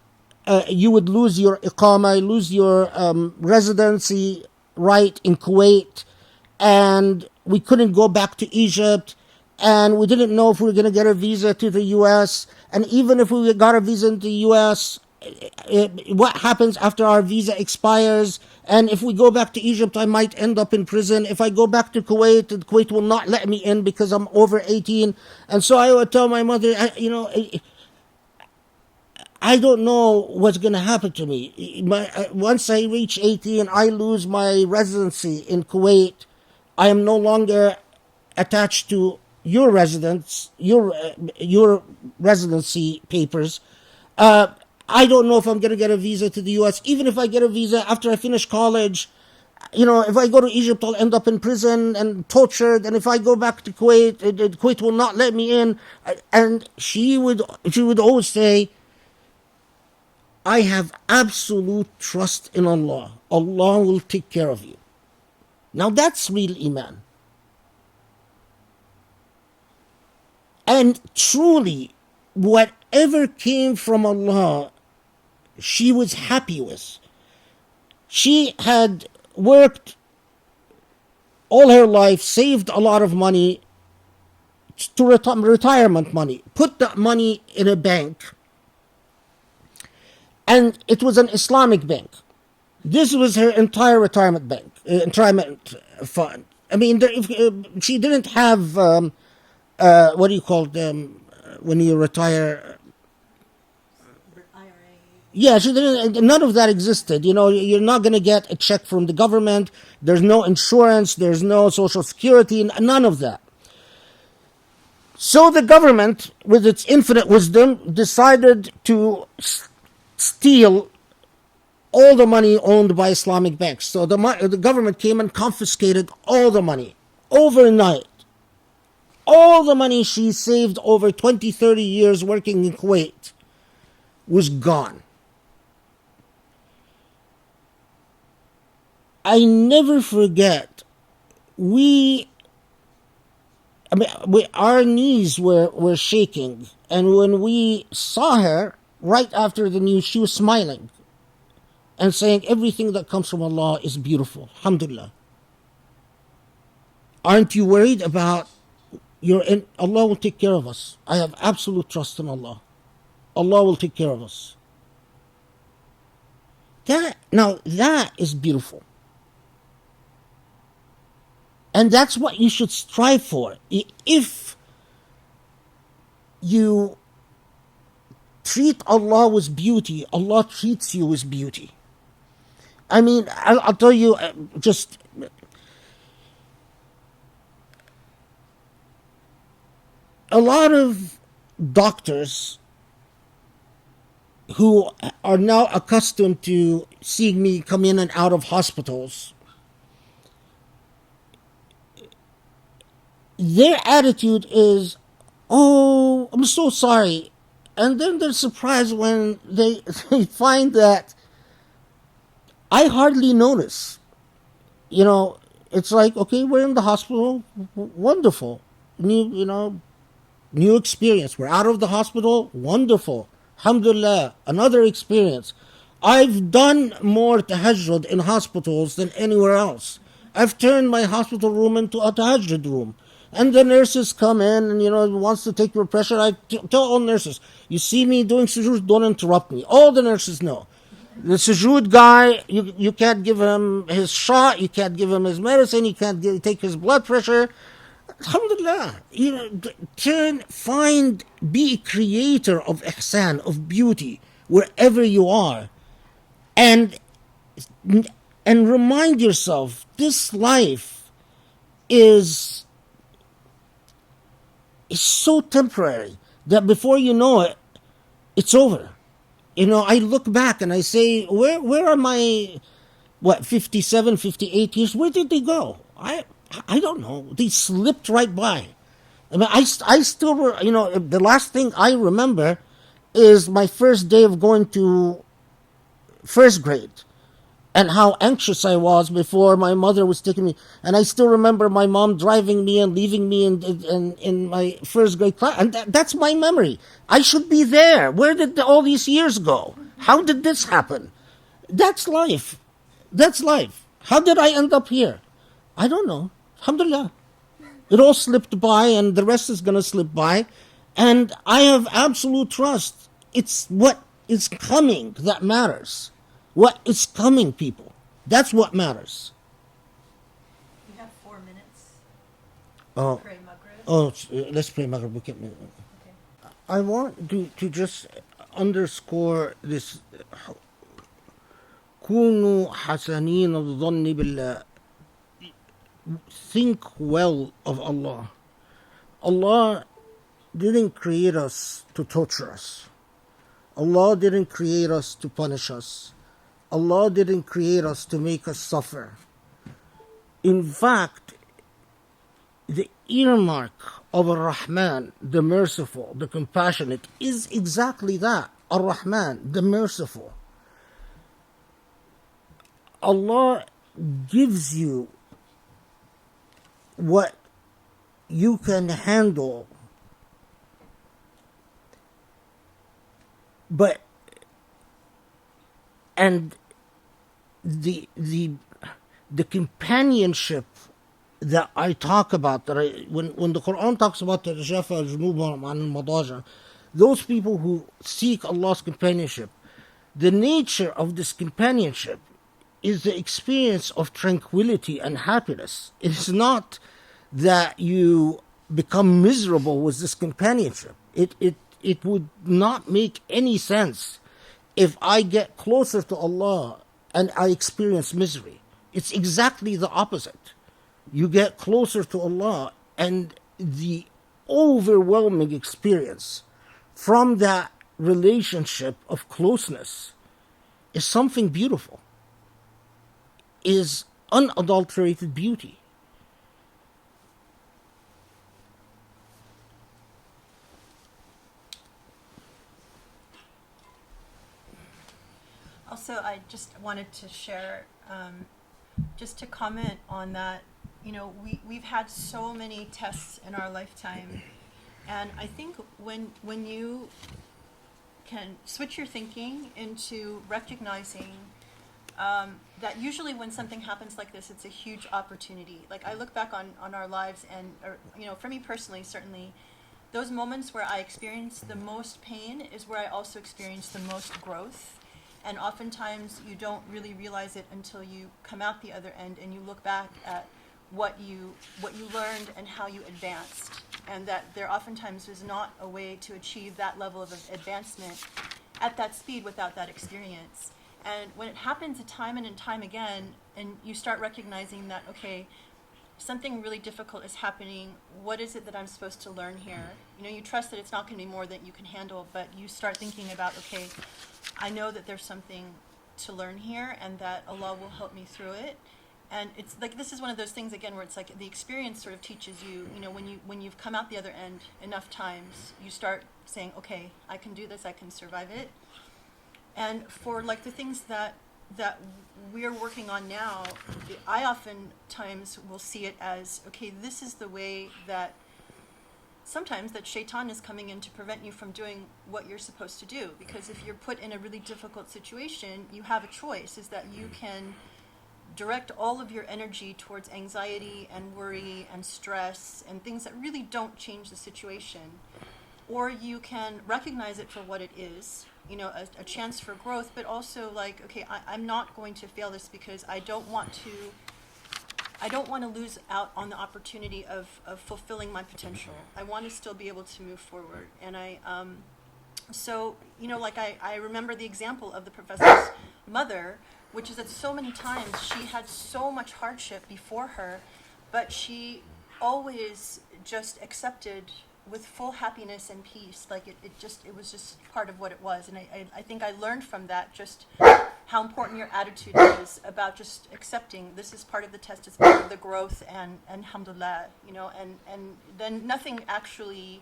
you would lose your iqama, lose your residency right in Kuwait, and we couldn't go back to Egypt, and we didn't know if we were going to get a visa to the US, and even if we got a visa in the US, what happens after our visa expires? And if we go back to Egypt, I might end up in prison. If I go back to Kuwait, Kuwait will not let me in because I'm over 18. And so I would tell my mother, I don't know what's going to happen to me. Once I reach 18, I lose my residency in Kuwait. I am no longer attached to your residence, your residency papers. I don't know if I'm going to get a visa to the U.S. Even if I get a visa after I finish college, if I go to Egypt, I'll end up in prison and tortured. And if I go back to Kuwait, Kuwait will not let me in. And she would always say, I have absolute trust in Allah. Allah will take care of you. Now that's real iman. And truly, whatever came from Allah, she was happy with. She had worked all her life, saved a lot of money to retirement money, put that money in a bank, and it was an Islamic bank. This was her entire retirement fund. I mean, she didn't have what do you call them when you retire? IRA. Yeah, she didn't. None of that existed. You're not going to get a check from the government. There's no insurance. There's no social security. None of that. So the government, with its infinite wisdom, decided to steal all the money owned by Islamic banks. So the government came and confiscated all the money overnight. All the money she saved over 20, 30 years working in Kuwait was gone. I never forget, our knees were shaking. And when we saw her, right after the news, she was smiling and saying, everything that comes from Allah is beautiful. Alhamdulillah. Aren't you worried about Allah will take care of us. I have absolute trust in Allah. Allah will take care of us. That is beautiful. And that's what you should strive for. If you treat Allah with beauty, Allah treats you with beauty. I mean, I'll tell you just... A lot of doctors who are now accustomed to seeing me come in and out of hospitals, their attitude is, oh, I'm so sorry. And then they're surprised when they find that I hardly notice. It's like, okay, we're in the hospital. Wonderful. New experience. We're out of the hospital. Wonderful. Alhamdulillah. Another experience. I've done more tahajjud in hospitals than anywhere else. I've turned my hospital room into a tahajjud room. And the nurses come in and, wants to take your pressure. I tell all nurses, you see me doing sujood, don't interrupt me. All the nurses know. The sujood guy, you can't give him his shot, you can't give him his medicine, you can't take his blood pressure. Alhamdulillah, be a creator of ihsan, of beauty, wherever you are. And remind yourself, this life is so temporary that before you know it, it's over. I look back and I say, where are my, 57, 58 years? Where did they go? I don't know. They slipped right by. I mean, I still, the last thing I remember is my first day of going to first grade and how anxious I was before my mother was taking me. And I still remember my mom driving me and leaving me in my first grade class. And that's my memory. I should be there. Where did all these years go? How did this happen? That's life. That's life. How did I end up here? I don't know. Alhamdulillah. It all slipped by and the rest is going to slip by. And I have absolute trust. It's what is coming that matters. What is coming, people. That's what matters. We have 4 minutes. Oh, Pray Maghrib. let's pray Maghrib. Okay. I want to just underscore this. كونوا حسنين الظن بالله. Think well of Allah. Allah didn't create us to torture us. Allah didn't create us to punish us. Allah didn't create us to make us suffer. In fact, the earmark of Ar-Rahman, the merciful, the compassionate, is exactly that. Ar-Rahman, the merciful. Allah gives you what you can handle, but and the companionship that I talk about, when the Quran talks about the تَتَجَافَى جُنُوبُهُمْ عَنِ الْمَضَاجِعِ, those people who seek Allah's companionship, the nature of this companionship is the experience of tranquility and happiness. It's not that you become miserable with this companionship. It would not make any sense if I get closer to Allah and I experience misery. It's exactly the opposite. You get closer to Allah, and the overwhelming experience from that relationship of closeness is something beautiful, is unadulterated beauty. Also, I just wanted to share, just to comment on that. You know, we've had so many tests in our lifetime, and I think when you can switch your thinking into recognizing that usually when something happens like this, it's a huge opportunity. Like, I look back on our lives, and you know, for me personally, certainly, those moments where I experience the most pain is where I also experience the most growth. And oftentimes you don't really realize it until you come out the other end and you look back at what you learned and how you advanced, and that there oftentimes is not a way to achieve that level of advancement at that speed without that experience. And when it happens time and time again, and you start recognizing that, okay, something really difficult is happening, what is it that I'm supposed to learn here? You know, you trust that it's not going to be more than you can handle, but you start thinking about, okay, I know that there's something to learn here, and that Allah will help me through it. And it's like, this is one of those things again where it's like the experience sort of teaches you, you know, when you've come out the other end enough times, you start saying, okay, I can do this, I can survive it. And for like the things that we're working on now, I oftentimes will see it as, okay, this is the way that sometimes that Shaitan is coming in to prevent you from doing what you're supposed to do. Because if you're put in a really difficult situation, you have a choice, is that you can direct all of your energy towards anxiety and worry and stress and things that really don't change the situation. Or you can recognize it for what it is, you know, a chance for growth, but also like, okay, I'm not going to fail this because I don't want to lose out on the opportunity of fulfilling my potential. I want to still be able to move forward. And so, you know, like I remember the example of the professor's mother, which is that so many times she had so much hardship before her, but she always just accepted with full happiness and peace. Like it was just part of what it was. And I think I learned from that just how important your attitude is about just accepting this is part of the test, it's part of the growth, and alhamdulillah, you know, and then nothing actually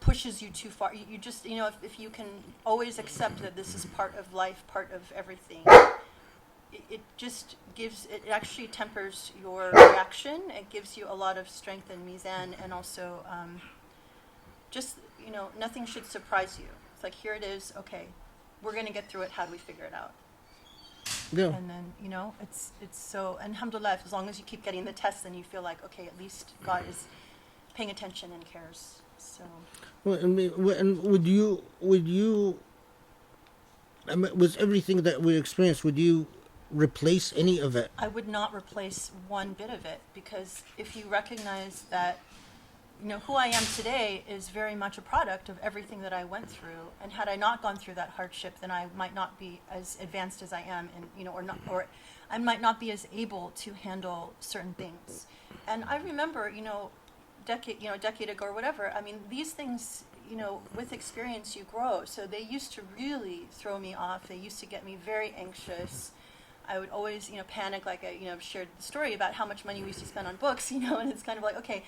pushes you too far. You just, you know, if you can always accept that this is part of life, part of everything, it just gives, it actually tempers your reaction. It gives you a lot of strength and mizan, and also just, you know, nothing should surprise you. It's like, here it is, okay, we're going to get through it, how do we figure it out? Yeah. And then, you know, it's so, and alhamdulillah, as long as you keep getting the tests, then you feel like, okay, at least God is paying attention and cares. So. Well, I mean, and would you, I mean, with everything that we experienced, would you replace any of it? I would not replace one bit of it, because if you recognize that, you know, who I am today is very much a product of everything that I went through, and had I not gone through that hardship, then I might not be as advanced as I am, and you know, or I might not be as able to handle certain things. And I remember, decade ago or whatever. I mean, these things, with experience you grow. So they used to really throw me off. They used to get me very anxious. I would always, panic, like I, shared the story about how much money we used to spend on books, and it's kind of like, okay,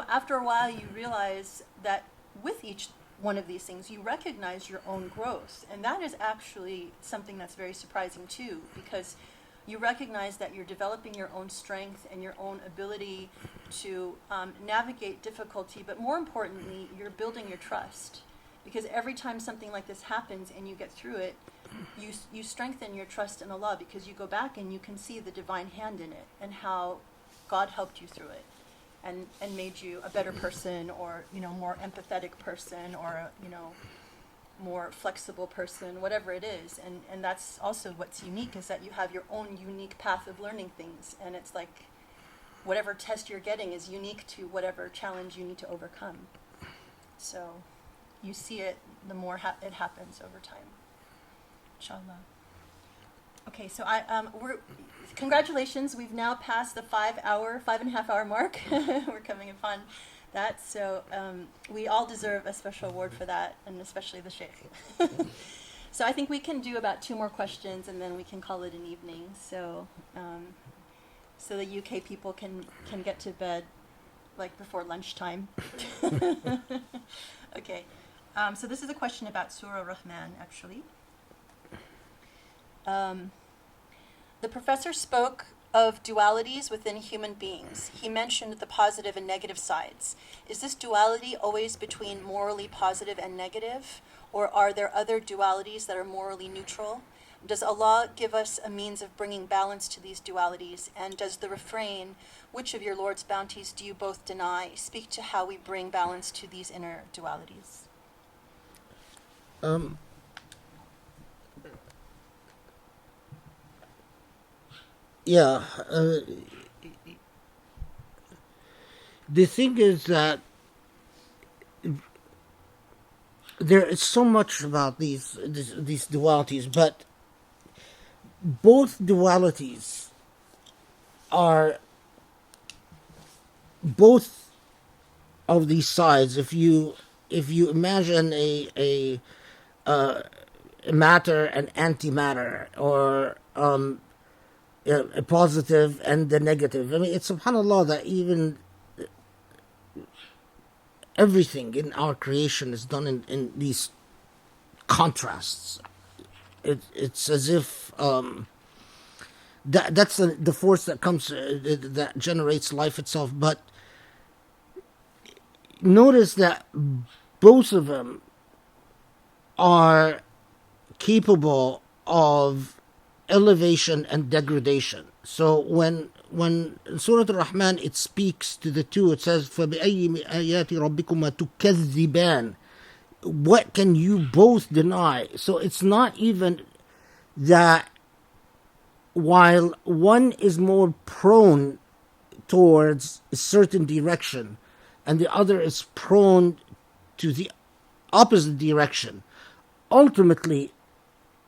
after a while you realize that with each one of these things, you recognize your own growth. And that is actually something that's very surprising too, because you recognize that you're developing your own strength and your own ability to navigate difficulty, but more importantly, you're building your trust. Because every time something like this happens and you get through it, you strengthen your trust in Allah, because you go back and you can see the divine hand in it and how God helped you through it and made you a better person, or more empathetic person, or more flexible person, whatever it is. And that's also what's unique, is that you have your own unique path of learning things, and it's like whatever test you're getting is unique to whatever challenge you need to overcome. So you see it the more it happens over time, inshallah. Okay, so congratulations, we've now passed the 5.5 hour mark. We're coming upon that, so we all deserve a special award for that, and especially the Sheikh. So I think we can do about 2 more questions, and then we can call it an evening, so the UK people can get to bed like before lunchtime. Okay, so this is a question about Surah Rahman, actually. The professor spoke of dualities within human beings. He mentioned the positive and negative sides. Is this duality always between morally positive and negative, or are there other dualities that are morally neutral? Does Allah give us a means of bringing balance to these dualities? And does the refrain, "Which of your Lord's bounties do you both deny?" speak to how we bring balance to these inner dualities? Yeah. The thing is that there is so much about these dualities, but both dualities are both of these sides. If you imagine a matter and antimatter, or a positive and the negative. I mean, it's subhanAllah that even everything in our creation is done in these contrasts. It's as if that's the force that comes that generates life itself. But notice that both of them are capable of elevation and degradation. So when in Surah Al-Rahman it speaks to the two, it says, فَبِأَيِّ آيَاتِ رَبِّكُمَا تُكَذِّبَانِ, what can you both deny? So it's not even that while one is more prone towards a certain direction and the other is prone to the opposite direction, ultimately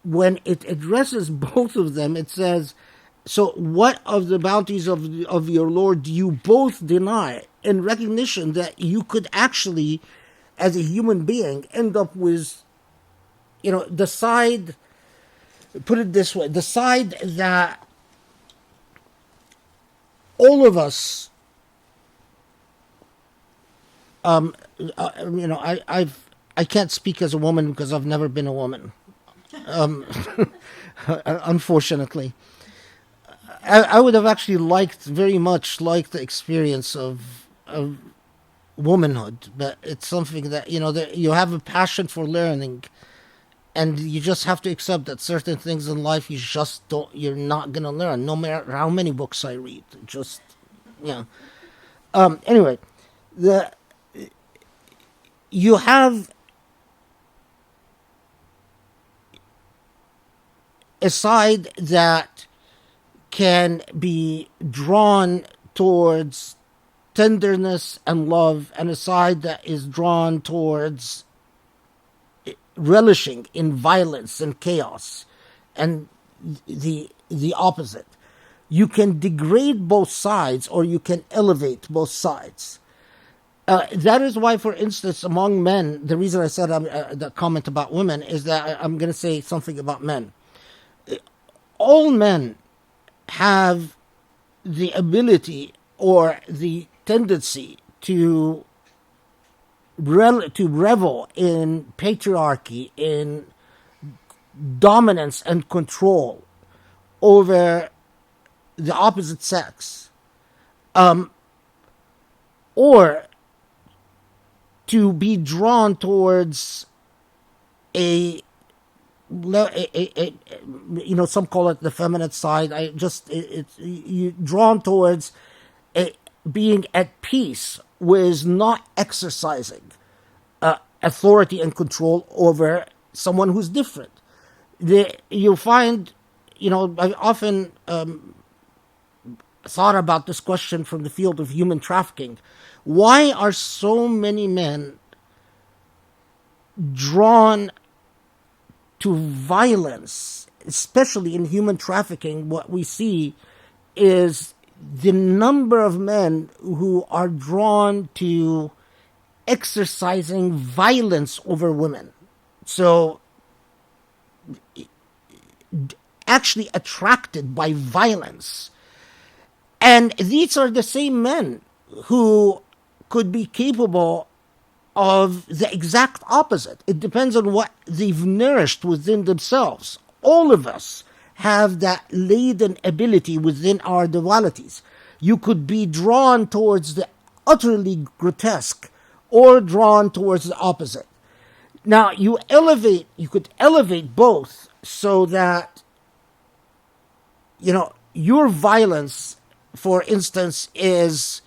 when it addresses both of them, it says, so what of the bounties of your Lord do you both deny? In recognition that you could actually, as a human being, end up with, the side, put it this way, the side that all of us, I can't speak as a woman because I've never been a woman. Unfortunately, I would have actually very much liked the experience of womanhood, but it's something that that you have a passion for learning, and you just have to accept that certain things in life you're not gonna learn, no matter how many books I read. Just anyway, you have a side that can be drawn towards tenderness and love, and a side that is drawn towards relishing in violence and chaos, and the opposite. You can degrade both sides or you can elevate both sides. That is why, for instance, among men, the reason I said the comment about women is that I'm going to say something about men. All men have the ability or the tendency to revel in patriarchy, in dominance and control over the opposite sex, or to be drawn towards a, some call it the feminine side. You drawn towards being at peace with not exercising authority and control over someone who's different. You find, I often thought about this question from the field of human trafficking. Why are so many men drawn to violence, especially in human trafficking? What we see is the number of men who are drawn to exercising violence over women. So, actually attracted by violence. And these are the same men who could be capable of the exact opposite. It depends on what they've nourished within themselves. All of us have that latent ability within our dualities. You could be drawn towards the utterly grotesque or drawn towards the opposite. Now, you could elevate both so that, your violence, for instance, is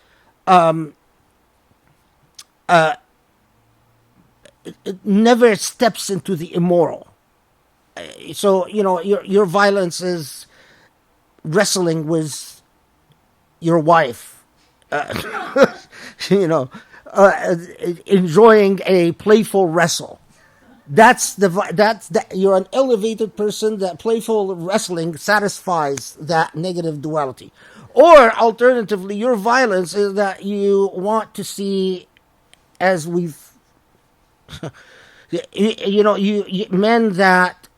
it never steps into the immoral. So, your violence is wrestling with your wife, enjoying a playful wrestle. You're an elevated person. That playful wrestling satisfies that negative duality. Or alternatively, your violence is that you want to see, as we've, men that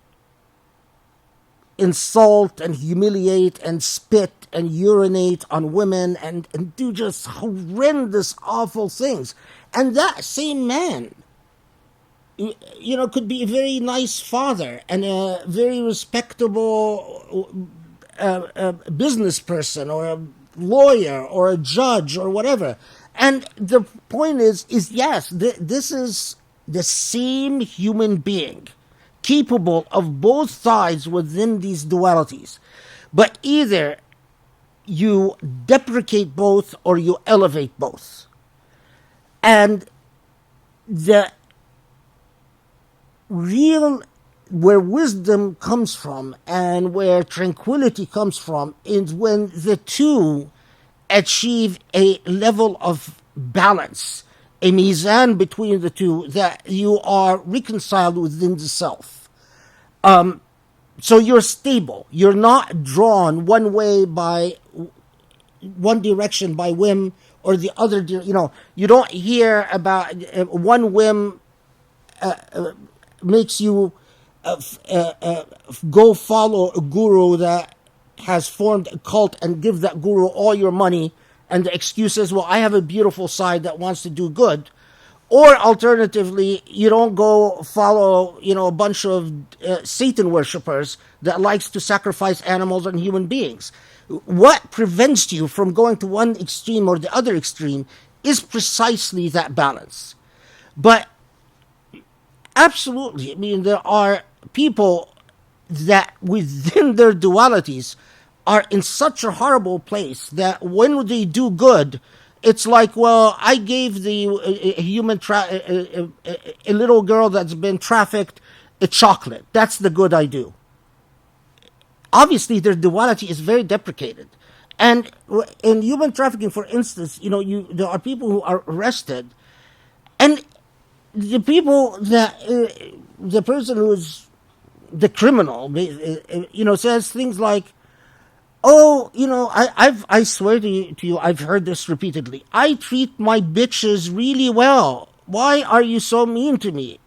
insult and humiliate and spit and urinate on women and do just horrendous, awful things. And that same man, could be a very nice father and a very respectable business person or a lawyer or a judge or whatever. And the point is yes, this is the same human being capable of both sides within these dualities. But either you deprecate both or you elevate both. And the real, where wisdom comes from and where tranquility comes from is when the two achieve a level of balance, a mizan between the two, that you are reconciled within the self. So you're stable. You're not drawn one way by one direction by whim or the other. You don't hear about one whim makes you go follow a guru that has formed a cult and give that guru all your money, and the excuse is, well, I have a beautiful side that wants to do good. Or alternatively, you don't go follow, a bunch of Satan worshippers that likes to sacrifice animals and human beings. What prevents you from going to one extreme or the other extreme is precisely that balance. But absolutely, there are people that within their dualities are in such a horrible place that when they do good, it's like, well, I gave the a little girl that's been trafficked a chocolate. That's the good I do. Obviously, their duality is very deprecated. And in human trafficking, for instance, there are people who are arrested, and the people that the person who's the criminal, says things like, Oh, I swear to you, I've heard this repeatedly. I treat my bitches really well. Why are you so mean to me?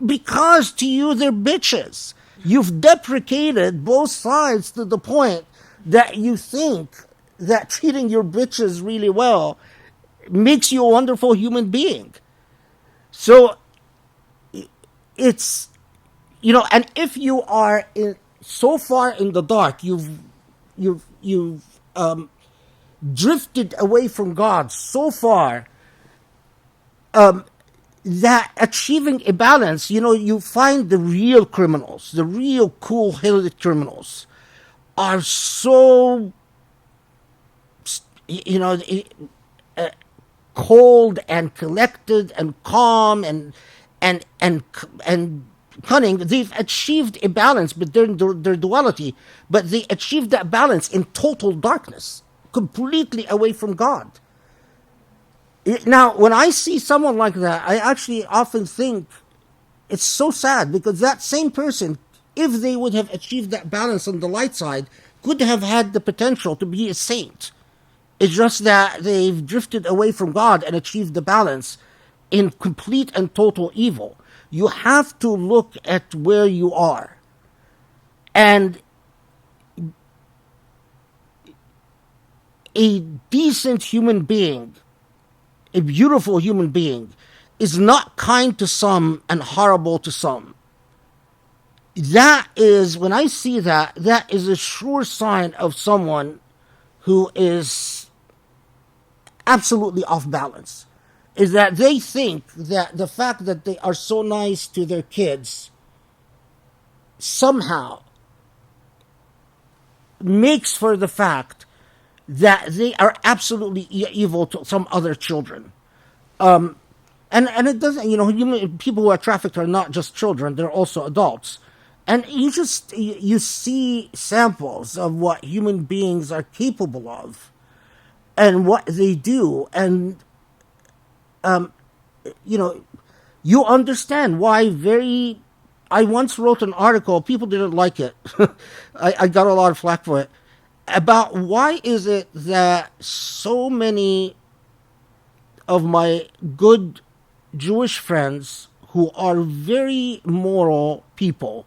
Because to you, they're bitches. You've deprecated both sides to the point that you think that treating your bitches really well makes you a wonderful human being. So it's, and if you are so far in the dark, you've drifted away from God so far that achieving a balance, you find the real criminals, the real cool-headed criminals, are so, you know, cold and collected and calm and cunning. They've achieved a balance, but their duality. But they achieved that balance in total darkness, completely away from God. Now, when I see someone like that, I actually often think it's so sad, because that same person, if they would have achieved that balance on the light side, could have had the potential to be a saint. It's just that they've drifted away from God and achieved the balance in complete and total evil. You have to look at where you are. And a decent human being, a beautiful human being, is not kind to some and horrible to some. That is, when I see that, that is a sure sign of someone who is absolutely off balance. Is that they think that the fact that they are so nice to their kids somehow makes for the fact that they are absolutely evil to some other children. And it doesn't, people who are trafficked are not just children, they're also adults. And you see samples of what human beings are capable of and what they do. And, you understand why I once wrote an article, people didn't like it. I got a lot of flack for it, about why is it that so many of my good Jewish friends who are very moral people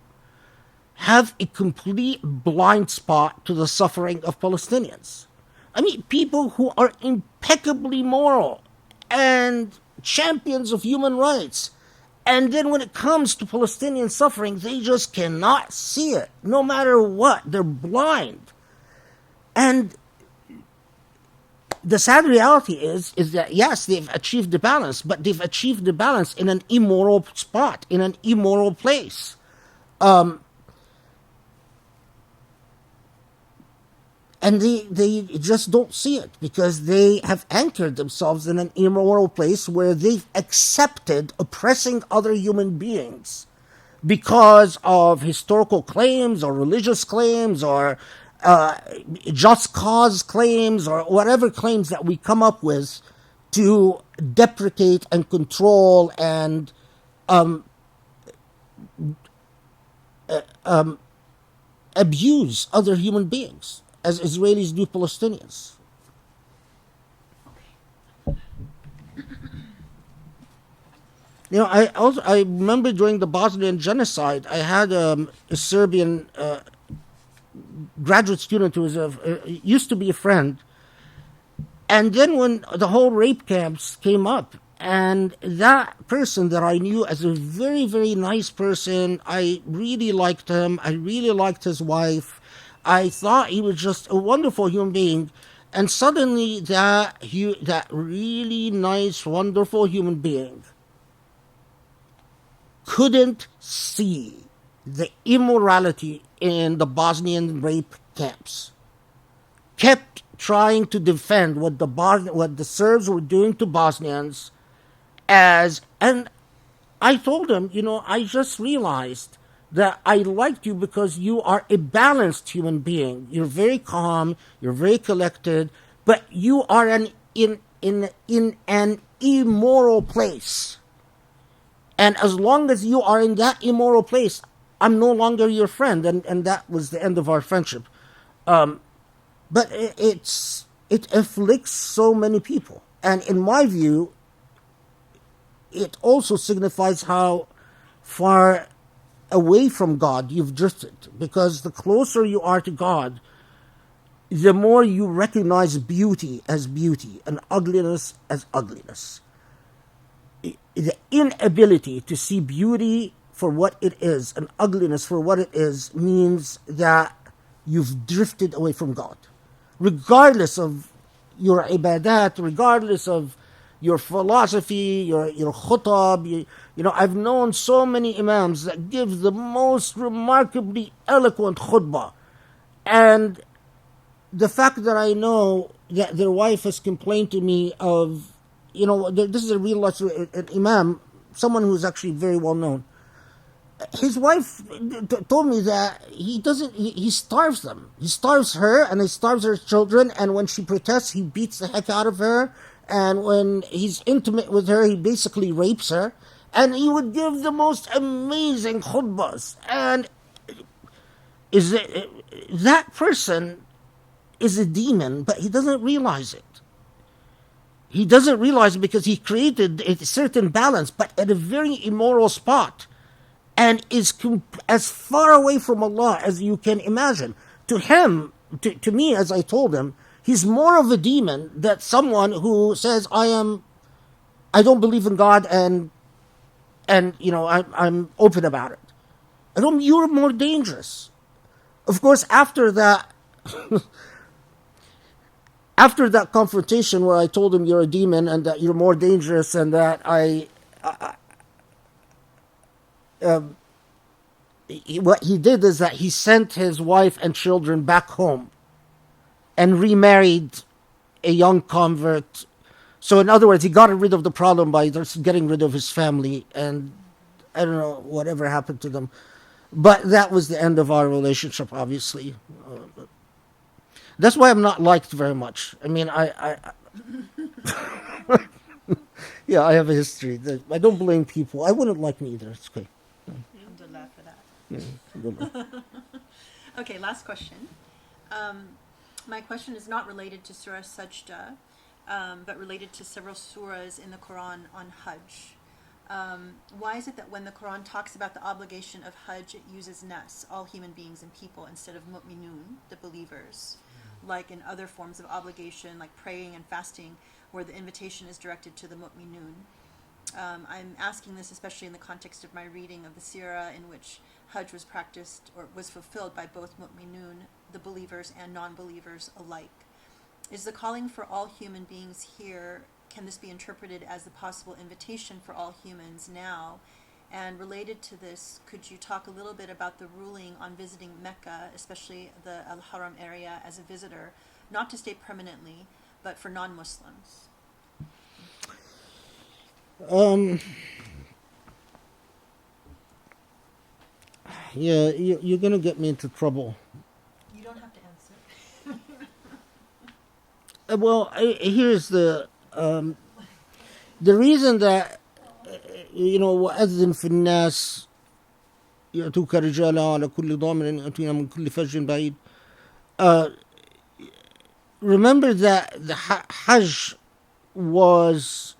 have a complete blind spot to the suffering of Palestinians. I mean, people who are impeccably moral and champions of human rights. And then when it comes to Palestinian suffering, they just cannot see it. No matter what, they're blind. And the sad reality is that, yes, they've achieved the balance, but they've achieved the balance in an immoral spot, in an immoral place. And they just don't see it, because they have anchored themselves in an immoral place where they've accepted oppressing other human beings because of historical claims or religious claims or just cause claims or whatever claims that we come up with to deprecate and control and abuse other human beings, as Israelis do Palestinians. I remember during the Bosnian genocide, I had a Serbian graduate student who used to be a friend. And then when the whole rape camps came up, and that person that I knew as a very, very nice person, I really liked him, I really liked his wife, I thought he was just a wonderful human being. And suddenly that really nice, wonderful human being couldn't see the immorality in the Bosnian rape camps, kept trying to defend what the Serbs were doing to Bosnians and I told him, I just realized that I liked you because you are a balanced human being. You're very calm, you're very collected, but you are in an immoral place. And as long as you are in that immoral place, I'm no longer your friend. And that was the end of our friendship. But it afflicts so many people. And in my view, it also signifies how far away from God you've drifted. Because the closer you are to God, the more you recognize beauty as beauty and ugliness as ugliness. The inability to see beauty for what it is and ugliness for what it is means that you've drifted away from God. Regardless of your ibadat, regardless of your philosophy, your khutab, I've known so many imams that give the most remarkably eloquent khutbah, and the fact that I know that their wife has complained to me of, this is a real life, an imam, someone who's actually very well known. His wife told me that he starves them. He starves her and he starves her children, and when she protests, he beats the heck out of her. And when he's intimate with her, he basically rapes her. And he would give the most amazing khutbahs. And that person is a demon, but he doesn't realize it. He doesn't realize it because he created a certain balance, but at a very immoral spot, and is as far away from Allah as you can imagine. To him, to me, as I told him, he's more of a demon than someone who says, I don't believe in God, and I'm open about it. You're more dangerous. Of course, after that confrontation where I told him you're a demon and that you're more dangerous and that what he did is that he sent his wife and children back home and remarried a young convert. So in other words, he got rid of the problem by just getting rid of his family, and I don't know whatever happened to them. But that was the end of our relationship, obviously. That's why I'm not liked very much. I mean, yeah, I have a history. I don't blame people. I wouldn't like me either. It's okay. Alhamdulillah for that. Yeah, good. Okay, last question. My question is not related to Surah Al Sajdah, but related to several surahs in the Quran on Hajj. Why is it that when the Quran talks about the obligation of Hajj, it uses nas, all human beings and people, instead of mu'minun, the believers, like in other forms of obligation, like praying and fasting, where the invitation is directed to the mu'minun? I'm asking this especially in the context of my reading of the Sirah, in which Hajj was practiced or was fulfilled by both mu'minun, the believers, and non-believers alike. Is the calling for all human beings here, can this be interpreted as the possible invitation for all humans now? And related to this, could you talk a little bit about the ruling on visiting Mecca, especially the Al-Haram area, as a visitor, not to stay permanently, but for non-Muslims? Yeah, you're going to get me into trouble. You don't have to answer. Well, here's the reason that وأذن في الناس يأتوك رجالا على كل ضامر يأتون من كل فج بعيد. Remember that the Hajj was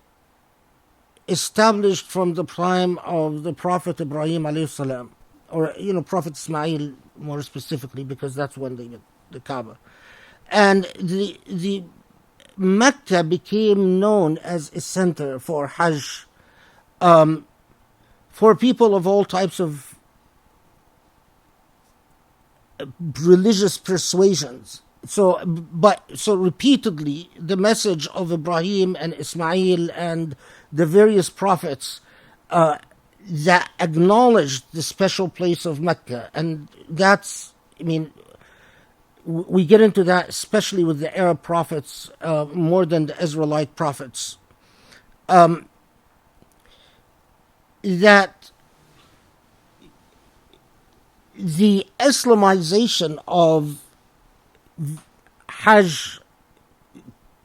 established from the prime of the Prophet Ibrahim alayhi salam, or Prophet Ismail more specifically, because that's when they built the Kaaba, and the Mecca became known as a center for Hajj, for people of all types of religious persuasions. So repeatedly, the message of Ibrahim and Ismail and the various prophets that acknowledged the special place of Mecca, and that's, we get into that especially with the Arab prophets more than the Israelite prophets. That the Islamization of Hajj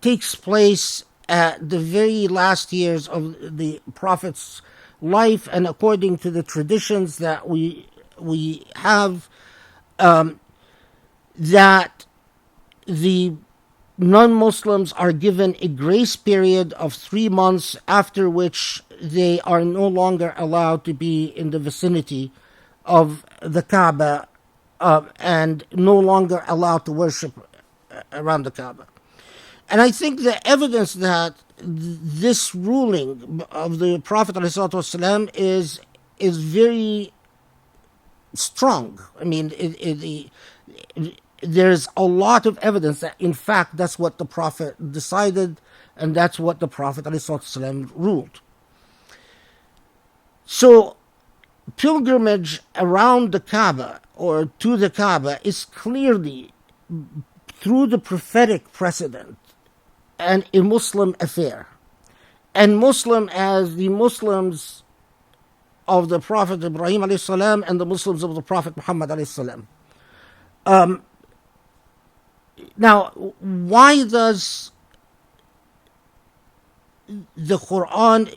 takes place at the very last years of the Prophet's life, and according to the traditions that we have, that the non-Muslims are given a grace period of 3 months, after which they are no longer allowed to be in the vicinity of the Kaaba, and no longer allowed to worship around the Kaaba. And I think the evidence that this ruling of the Prophet ﷺ is very strong. I mean, there's a lot of evidence that, in fact, that's what the Prophet decided, and that's what the Prophet ﷺ ruled. So, pilgrimage around the Kaaba or to the Kaaba is clearly, through the prophetic precedent, and a Muslim affair. And Muslim as the Muslims of the Prophet Ibrahim alayhi salam and the Muslims of the Prophet Muhammad alayhi salam. Now, why does the Quran,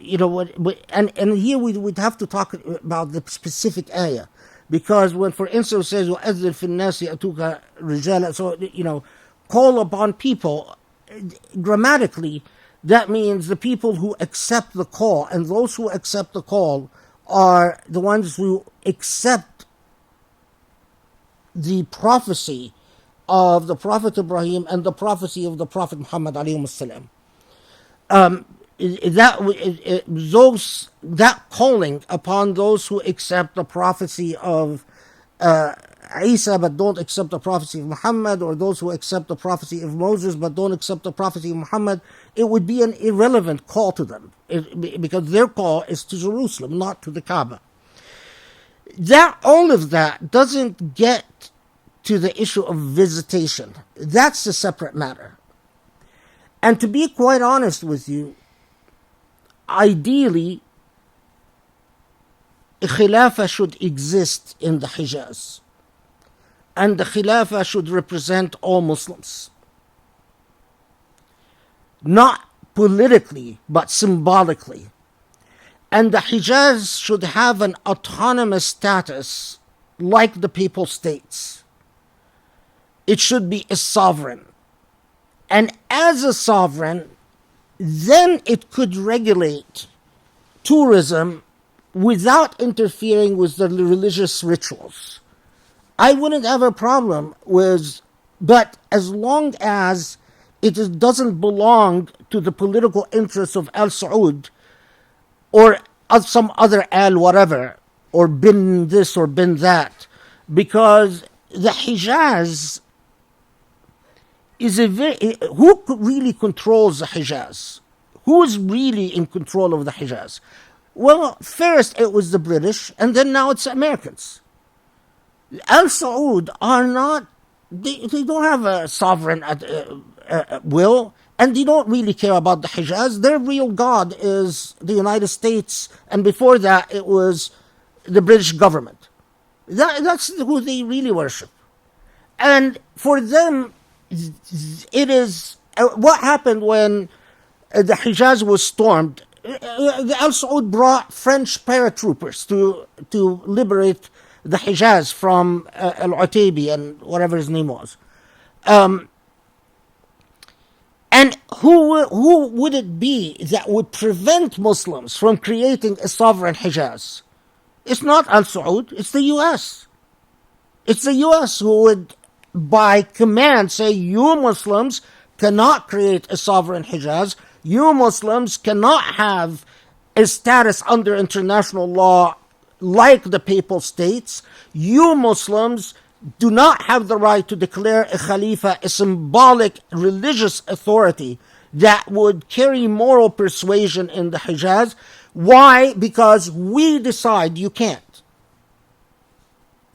and here we would have to talk about the specific ayah, because when, for instance, it says وَأَذِّنْ فِي النَّاسِ يَأْتُوكَ رِجَالًا, so call upon people, grammatically that means the people who accept the call, and those who accept the call are the ones who accept the prophecy of the Prophet Ibrahim and the prophecy of the Prophet Muhammad alayhi salam. That calling upon those who accept the prophecy of Isa but don't accept the prophecy of Muhammad, or those who accept the prophecy of Moses but don't accept the prophecy of Muhammad, it would be an irrelevant call to them, because their call is to Jerusalem, not to the Kaaba. All of that doesn't get to the issue of visitation. That's a separate matter. And to be quite honest with you, ideally, Khilafah should exist in the Hijaz. And the Khilafah should represent all Muslims. Not politically, but symbolically. And the Hijaz should have an autonomous status like the Papal States. It should be a sovereign. And as a sovereign, then it could regulate tourism without interfering with the religious rituals. I wouldn't have a problem with, but as long as it doesn't belong to the political interests of Al Saud or of some other Al whatever, or bin this or bin that, because the Hijaz is who really controls the Hijaz? Who is really in control of the Hijaz? Well, first it was the British, and then now it's the Americans. Al Saud are not, they don't have a sovereign will, and they don't really care about the Hijaz. Their real God is the United States, and before that it was the British government. That's who they really worship. And for them, it is what happened when the Hijaz was stormed. The Al Saud brought French paratroopers to liberate the Hijaz from Al-Utaybi and whatever his name was. And who would it be that would prevent Muslims from creating a sovereign Hijaz? It's not Al Saud, it's the US. It's the US who would, by command, say, you Muslims cannot create a sovereign Hijaz. You Muslims cannot have a status under international law like the Papal States. You Muslims do not have the right to declare a Khalifa, a symbolic religious authority that would carry moral persuasion in the Hijaz. Why? Because we decide you can't.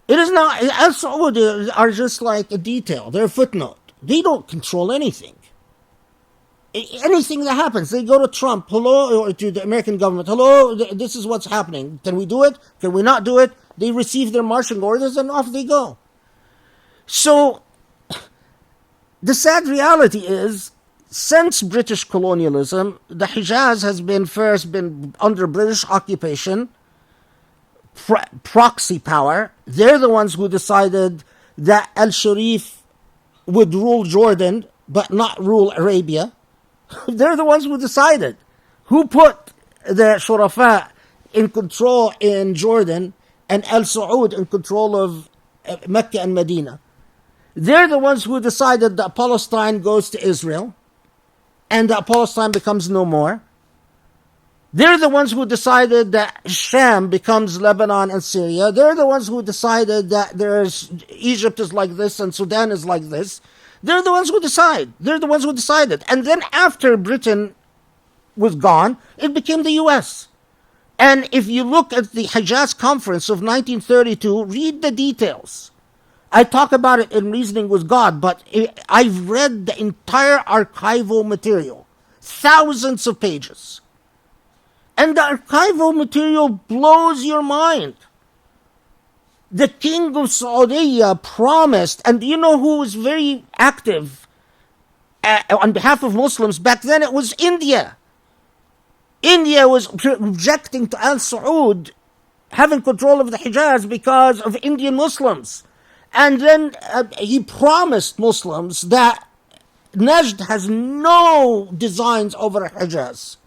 It is not, Al Saud are just like a detail. They're a footnote. They don't control anything. Anything that happens, they go to Trump, hello, or to the American government, hello, this is what's happening. Can we do it? Can we not do it? They receive their marching orders and off they go. So, the sad reality is, since British colonialism, the Hijaz has been under British occupation, proxy power. They're the ones who decided that Al-Sharif would rule Jordan but not rule Arabia. They're the ones who decided. Who put the Shurafa in control in Jordan and Al Saud in control of Mecca and Medina? They're the ones who decided that Palestine goes to Israel and that Palestine becomes no more. They're the ones who decided that Sham becomes Lebanon and Syria. They're the ones who decided that Egypt is like this and Sudan is like this. They're the ones who decide. They're the ones who decided. And then after Britain was gone, it became the US. And if you look at the Hijaz Conference of 1932, read the details. I talk about it in Reasoning with God, but I've read the entire archival material, thousands of pages. And the archival material blows your mind. The king of Saudi promised, and you know who was very active on behalf of Muslims back then? It was India. India was objecting to Al Saud having control of the Hijaz because of Indian Muslims. And then he promised Muslims that Najd has no designs over Hijaz.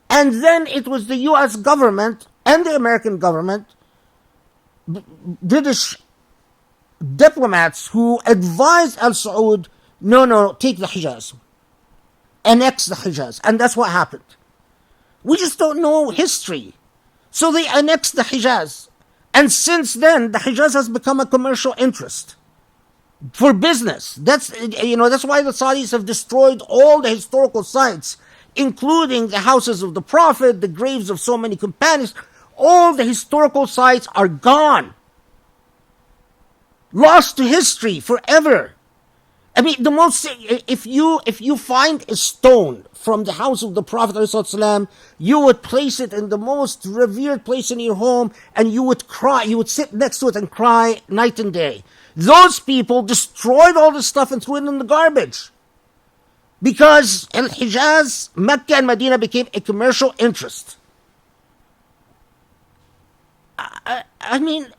And then it was the US government and the American government, British diplomats, who advised Al Saud, no, take the Hijaz. Annex the Hijaz. And that's what happened. We just don't know history. So they annexed the Hijaz. And since then, the Hijaz has become a commercial interest for business. That's why the Saudis have destroyed all the historical sites, including the houses of the Prophet, the graves of so many companions. All the historical sites are gone. Lost to history forever. I mean, if you find a stone from the house of the Prophet ﷺ, you would place it in the most revered place in your home, and you would cry. You would sit next to it and cry night and day. Those people destroyed all this stuff and threw it in the garbage, because Al-Hijaz, Mecca and Medina became a commercial interest. I mean,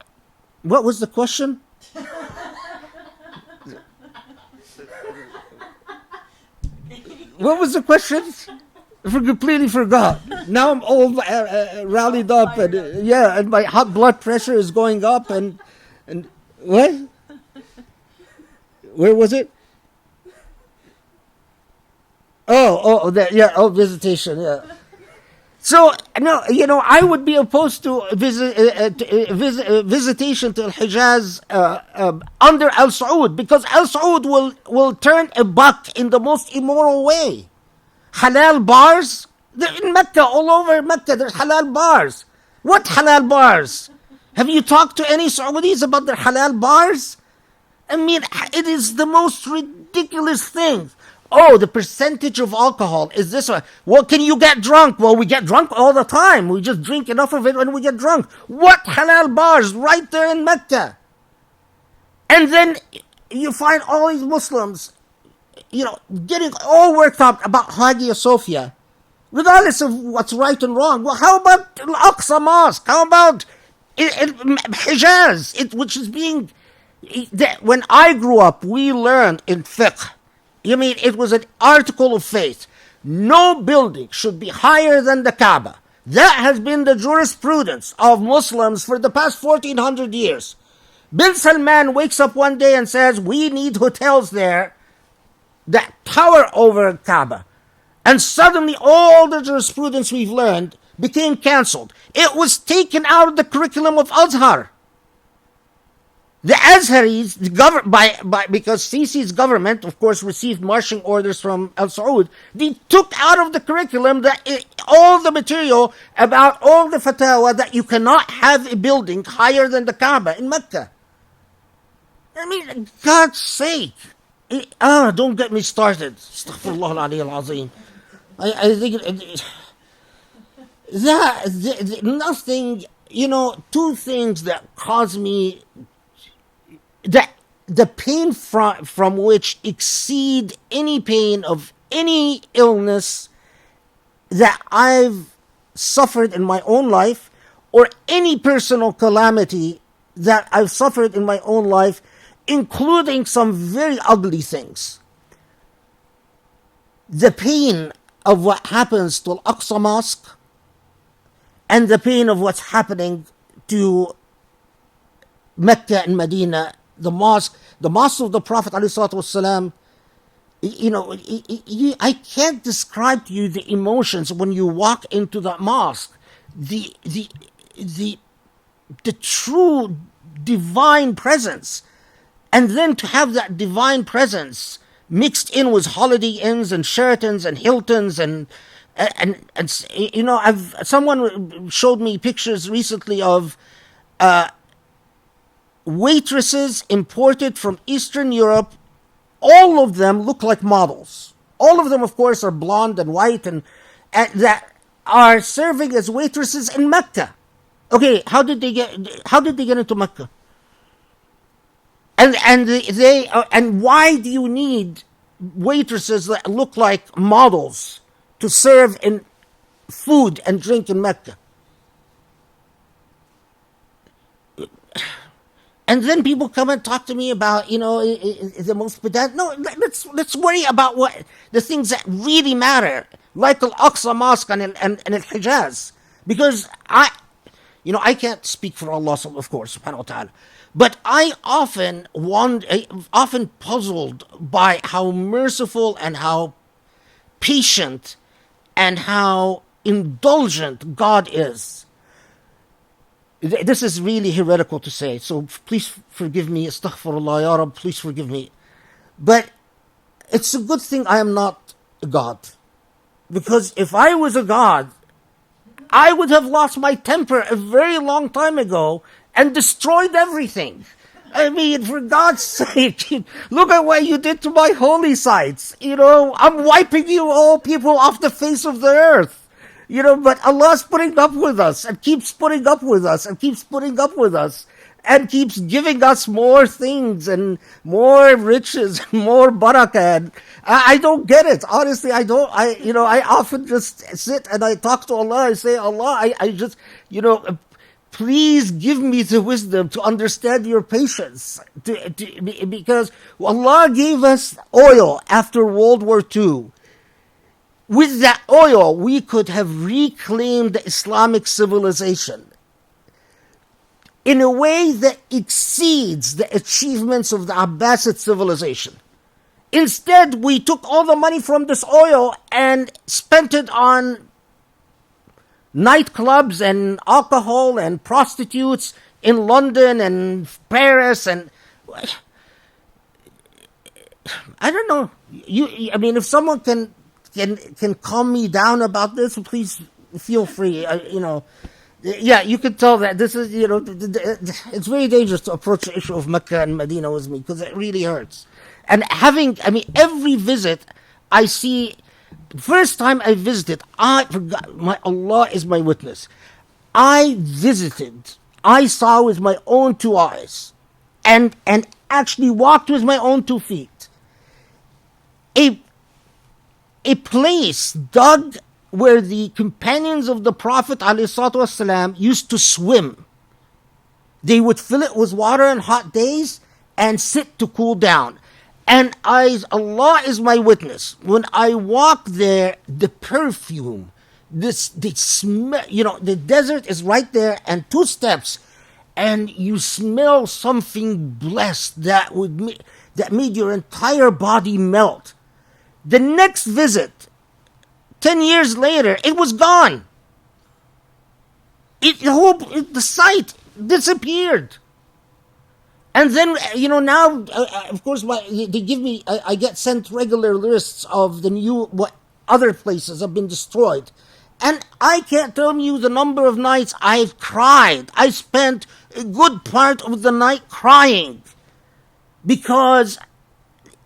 what was the question? What was the question? I completely forgot. Now I'm all rallied up, and my hot blood pressure is going up, and what? Where was it? Visitation. Yeah. So no, I would be opposed to visitation to Al-Hijaz under Al Saud, because Al Saud will turn a buck in the most immoral way. Halal bars, they're in Mecca, all over Mecca. There's halal bars. What halal bars? Have you talked to any Saudis about their halal bars? I mean, it is the most ridiculous thing. Oh, the percentage of alcohol is this one. Well, can you get drunk? Well, we get drunk all the time. We just drink enough of it when we get drunk. What halal bars right there in Mecca? And then you find all these Muslims, getting all worked up about Hagia Sophia, regardless of what's right and wrong. Well, how about Al-Aqsa Mosque? How about Hijaz, which is being... When I grew up, we learned in fiqh, it was an article of faith. No building should be higher than the Kaaba. That has been the jurisprudence of Muslims for the past 1400 years. Bin Salman wakes up one day and says, we need hotels there that tower over Kaaba. And suddenly all the jurisprudence we've learned became cancelled. It was taken out of the curriculum of Azhar. The Azharis, because Sisi's government, of course, received marching orders from Al Saud, they took out of the curriculum all the material about all the fatwa that you cannot have a building higher than the Kaaba in Mecca. I mean, God's sake. Don't get me started. Astaghfirullah al-Aliyyil al-Azim. I think nothing, two things that cause me... The pain from which exceed any pain of any illness that I've suffered in my own life, or any personal calamity that I've suffered in my own life, including some very ugly things. The pain of what happens to Al-Aqsa Mosque and the pain of what's happening to Mecca and Medina, the mosque of the Prophet ﷺ. I can't describe to you the emotions when you walk into that mosque. The true divine presence, and then to have that divine presence mixed in with Holiday Inns and Sheratons and Hiltons and someone showed me pictures recently of waitresses imported from Eastern Europe. All of them look like models. All of them, of course, are blonde and white and that are serving as waitresses in Mecca. Okay, how did they get into Mecca? And why do you need waitresses that look like models to serve in food and drink in Mecca? And then people come and talk to me about, the most pedantic. No, let's worry about what the things that really matter, like Al-Aqsa Mosque and Al-Hijaz. Because I can't speak for Allah, of course, subhanahu wa ta'ala. But I often puzzled by how merciful and how patient and how indulgent God is. This is really heretical to say, so please forgive me. Astaghfirullah, Ya Rab, please forgive me. But it's a good thing I am not a God. Because if I was a God, I would have lost my temper a very long time ago and destroyed everything. I mean, for God's sake, look at what you did to my holy sites. I'm wiping you all people off the face of the earth. But Allah's putting up with us and keeps putting up with us and keeps putting up with us and keeps giving us more things and more riches and more barakah. I don't get it. Honestly, I don't. I often just sit and I talk to Allah. I say, Allah, I just, please give me the wisdom to understand your patience. Because Allah gave us oil after World War II. With that oil, we could have reclaimed the Islamic civilization in a way that exceeds the achievements of the Abbasid civilization. Instead, we took all the money from this oil and spent it on nightclubs and alcohol and prostitutes in London and Paris and... I don't know. If someone can calm me down about this, please feel free. You can tell that this is, it's very dangerous to approach the issue of Mecca and Medina with me because it really hurts. And every visit I see, first time I visited, Allah is my witness. I saw with my own two eyes and actually walked with my own 2 feet. A place dug where the companions of the Prophet ﷺ used to swim. They would fill it with water on hot days and sit to cool down. And Allah is my witness. When I walk there, the perfume, the smell, the desert is right there and 2 steps, and you smell something blessed that made your entire body melt. The next visit, 10 years later, it was gone. The site disappeared. And then, now, of course, they give me, I get sent regular lists of what other places have been destroyed. And I can't tell you the number of nights I've cried. I spent a good part of the night crying because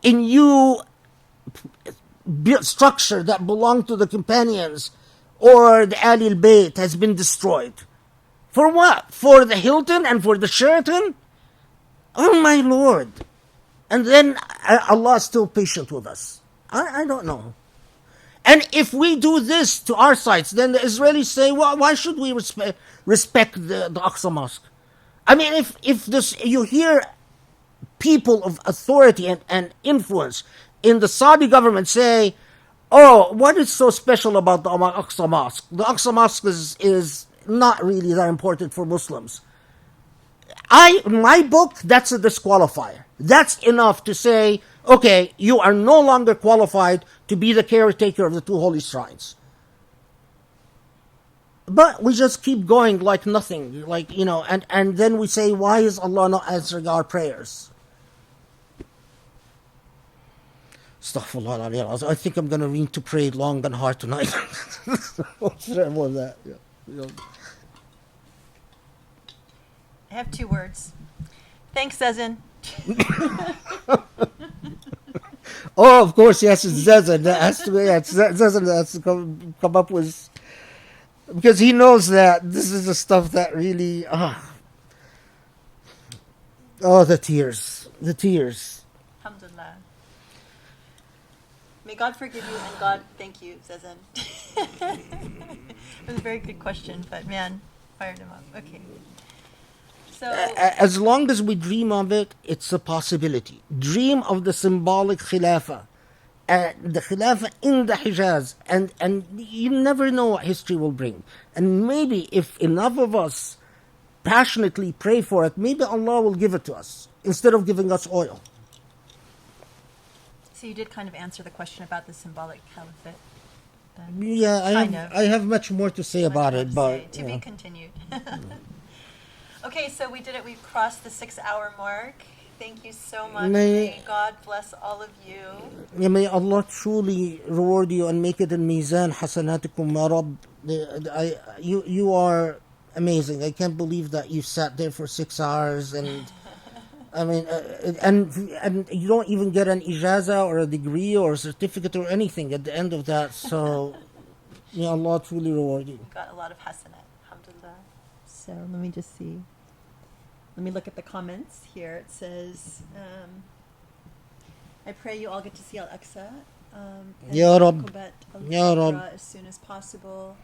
a new structure that belonged to the companions or the Ahlul Bayt has been destroyed. For what? For the Hilton and for the Sheraton? Oh my Lord. And then Allah is still patient with us. I don't know. And if we do this to our sites, then the Israelis say, well, why should we respect the Aqsa Mosque? If this, you hear people of authority and influence in the Saudi government say, oh, what is so special about the Al-Aqsa Mosque? The Aqsa Mosque is not really that important for Muslims. In my book, that's a disqualifier. That's enough to say, okay, you are no longer qualified to be the caretaker of the two holy shrines. But we just keep going like nothing, and then we say, why is Allah not answering our prayers? Astaghfirullah. I think I'm going to need to pray long and hard tonight. What's wrong with that? Yeah. I have 2 words. Thanks, Zezin. Oh, of course, yes, it's Zezin. That has to be, Zezin that has to come up with, because he knows that this is the stuff that really, the tears. Alhamdulillah. May God forgive you and God thank you, Zezin. It was a very good question, but man, fired him up. Okay. So, as long as we dream of it, it's a possibility. Dream of the symbolic khilafah, the khilafah in the Hijaz, and you never know what history will bring. And maybe if enough of us passionately pray for it, maybe Allah will give it to us instead of giving us oil. so you did kind of answer the question about the symbolic caliphate. Then. Yeah, I have much more to say about it, but to be continued. Okay, so we did it. We've crossed the 6-hour mark. Thank you so much. May God bless all of you. May Allah truly reward you and make it in Mizan Hasanatikum Ya Rabb. You are amazing. I can't believe that you sat there for 6 hours, and I mean, and you don't even get an ijaza or a degree or a certificate or anything at the end of that. So may Allah truly reward you. Got a lot of hasanat, alhamdulillah. So let me just see. Let me look at the comments here. It says, I pray you all get to see Al-Aqsa. Ya Rabb. Ya Rabb. As soon as possible.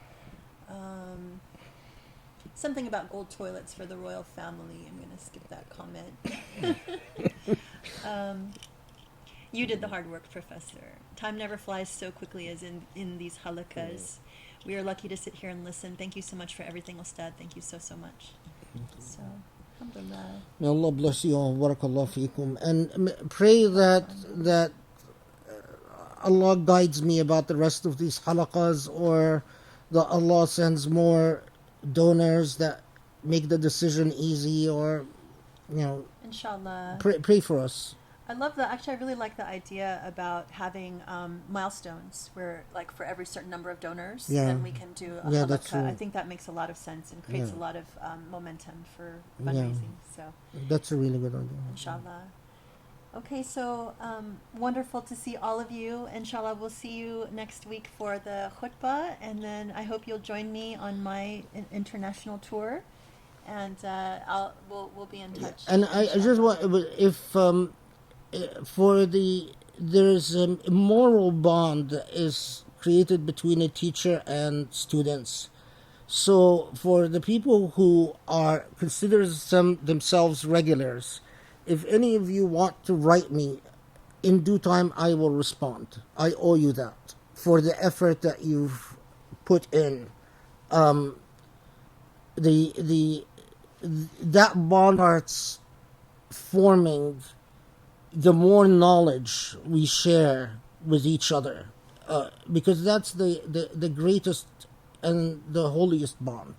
Something about gold toilets for the royal family. I'm going to skip that comment. You did the hard work, Professor. Time never flies so quickly as in these halaqas. We are lucky to sit here and listen. Thank you so much for everything, Ustad. Thank you so much. So, alhamdulillah. May Allah bless you all. Barakallah feekum. And pray that Allah guides me about the rest of these halaqas, or that Allah sends more donors that make the decision easy, or Inshallah. Pray for us. I love that. Actually, I really like the idea about having milestones where, like, for every certain number of donors, then we can do a halaqa. That's true. I think that makes a lot of sense and creates a lot of momentum for fundraising. So that's a really good idea. Inshallah. Okay, so wonderful to see all of you. Inshallah, we'll see you next week for the khutbah, and then I hope you'll join me on my international tour, and we'll be in touch. And I just want, if there's a moral bond that is created between a teacher and students. So for the people who consider themselves regulars, if any of you want to write me, in due time I will respond. I owe you that for the effort that you've put in. That bond starts forming the more knowledge we share with each other, because that's the greatest and the holiest bond.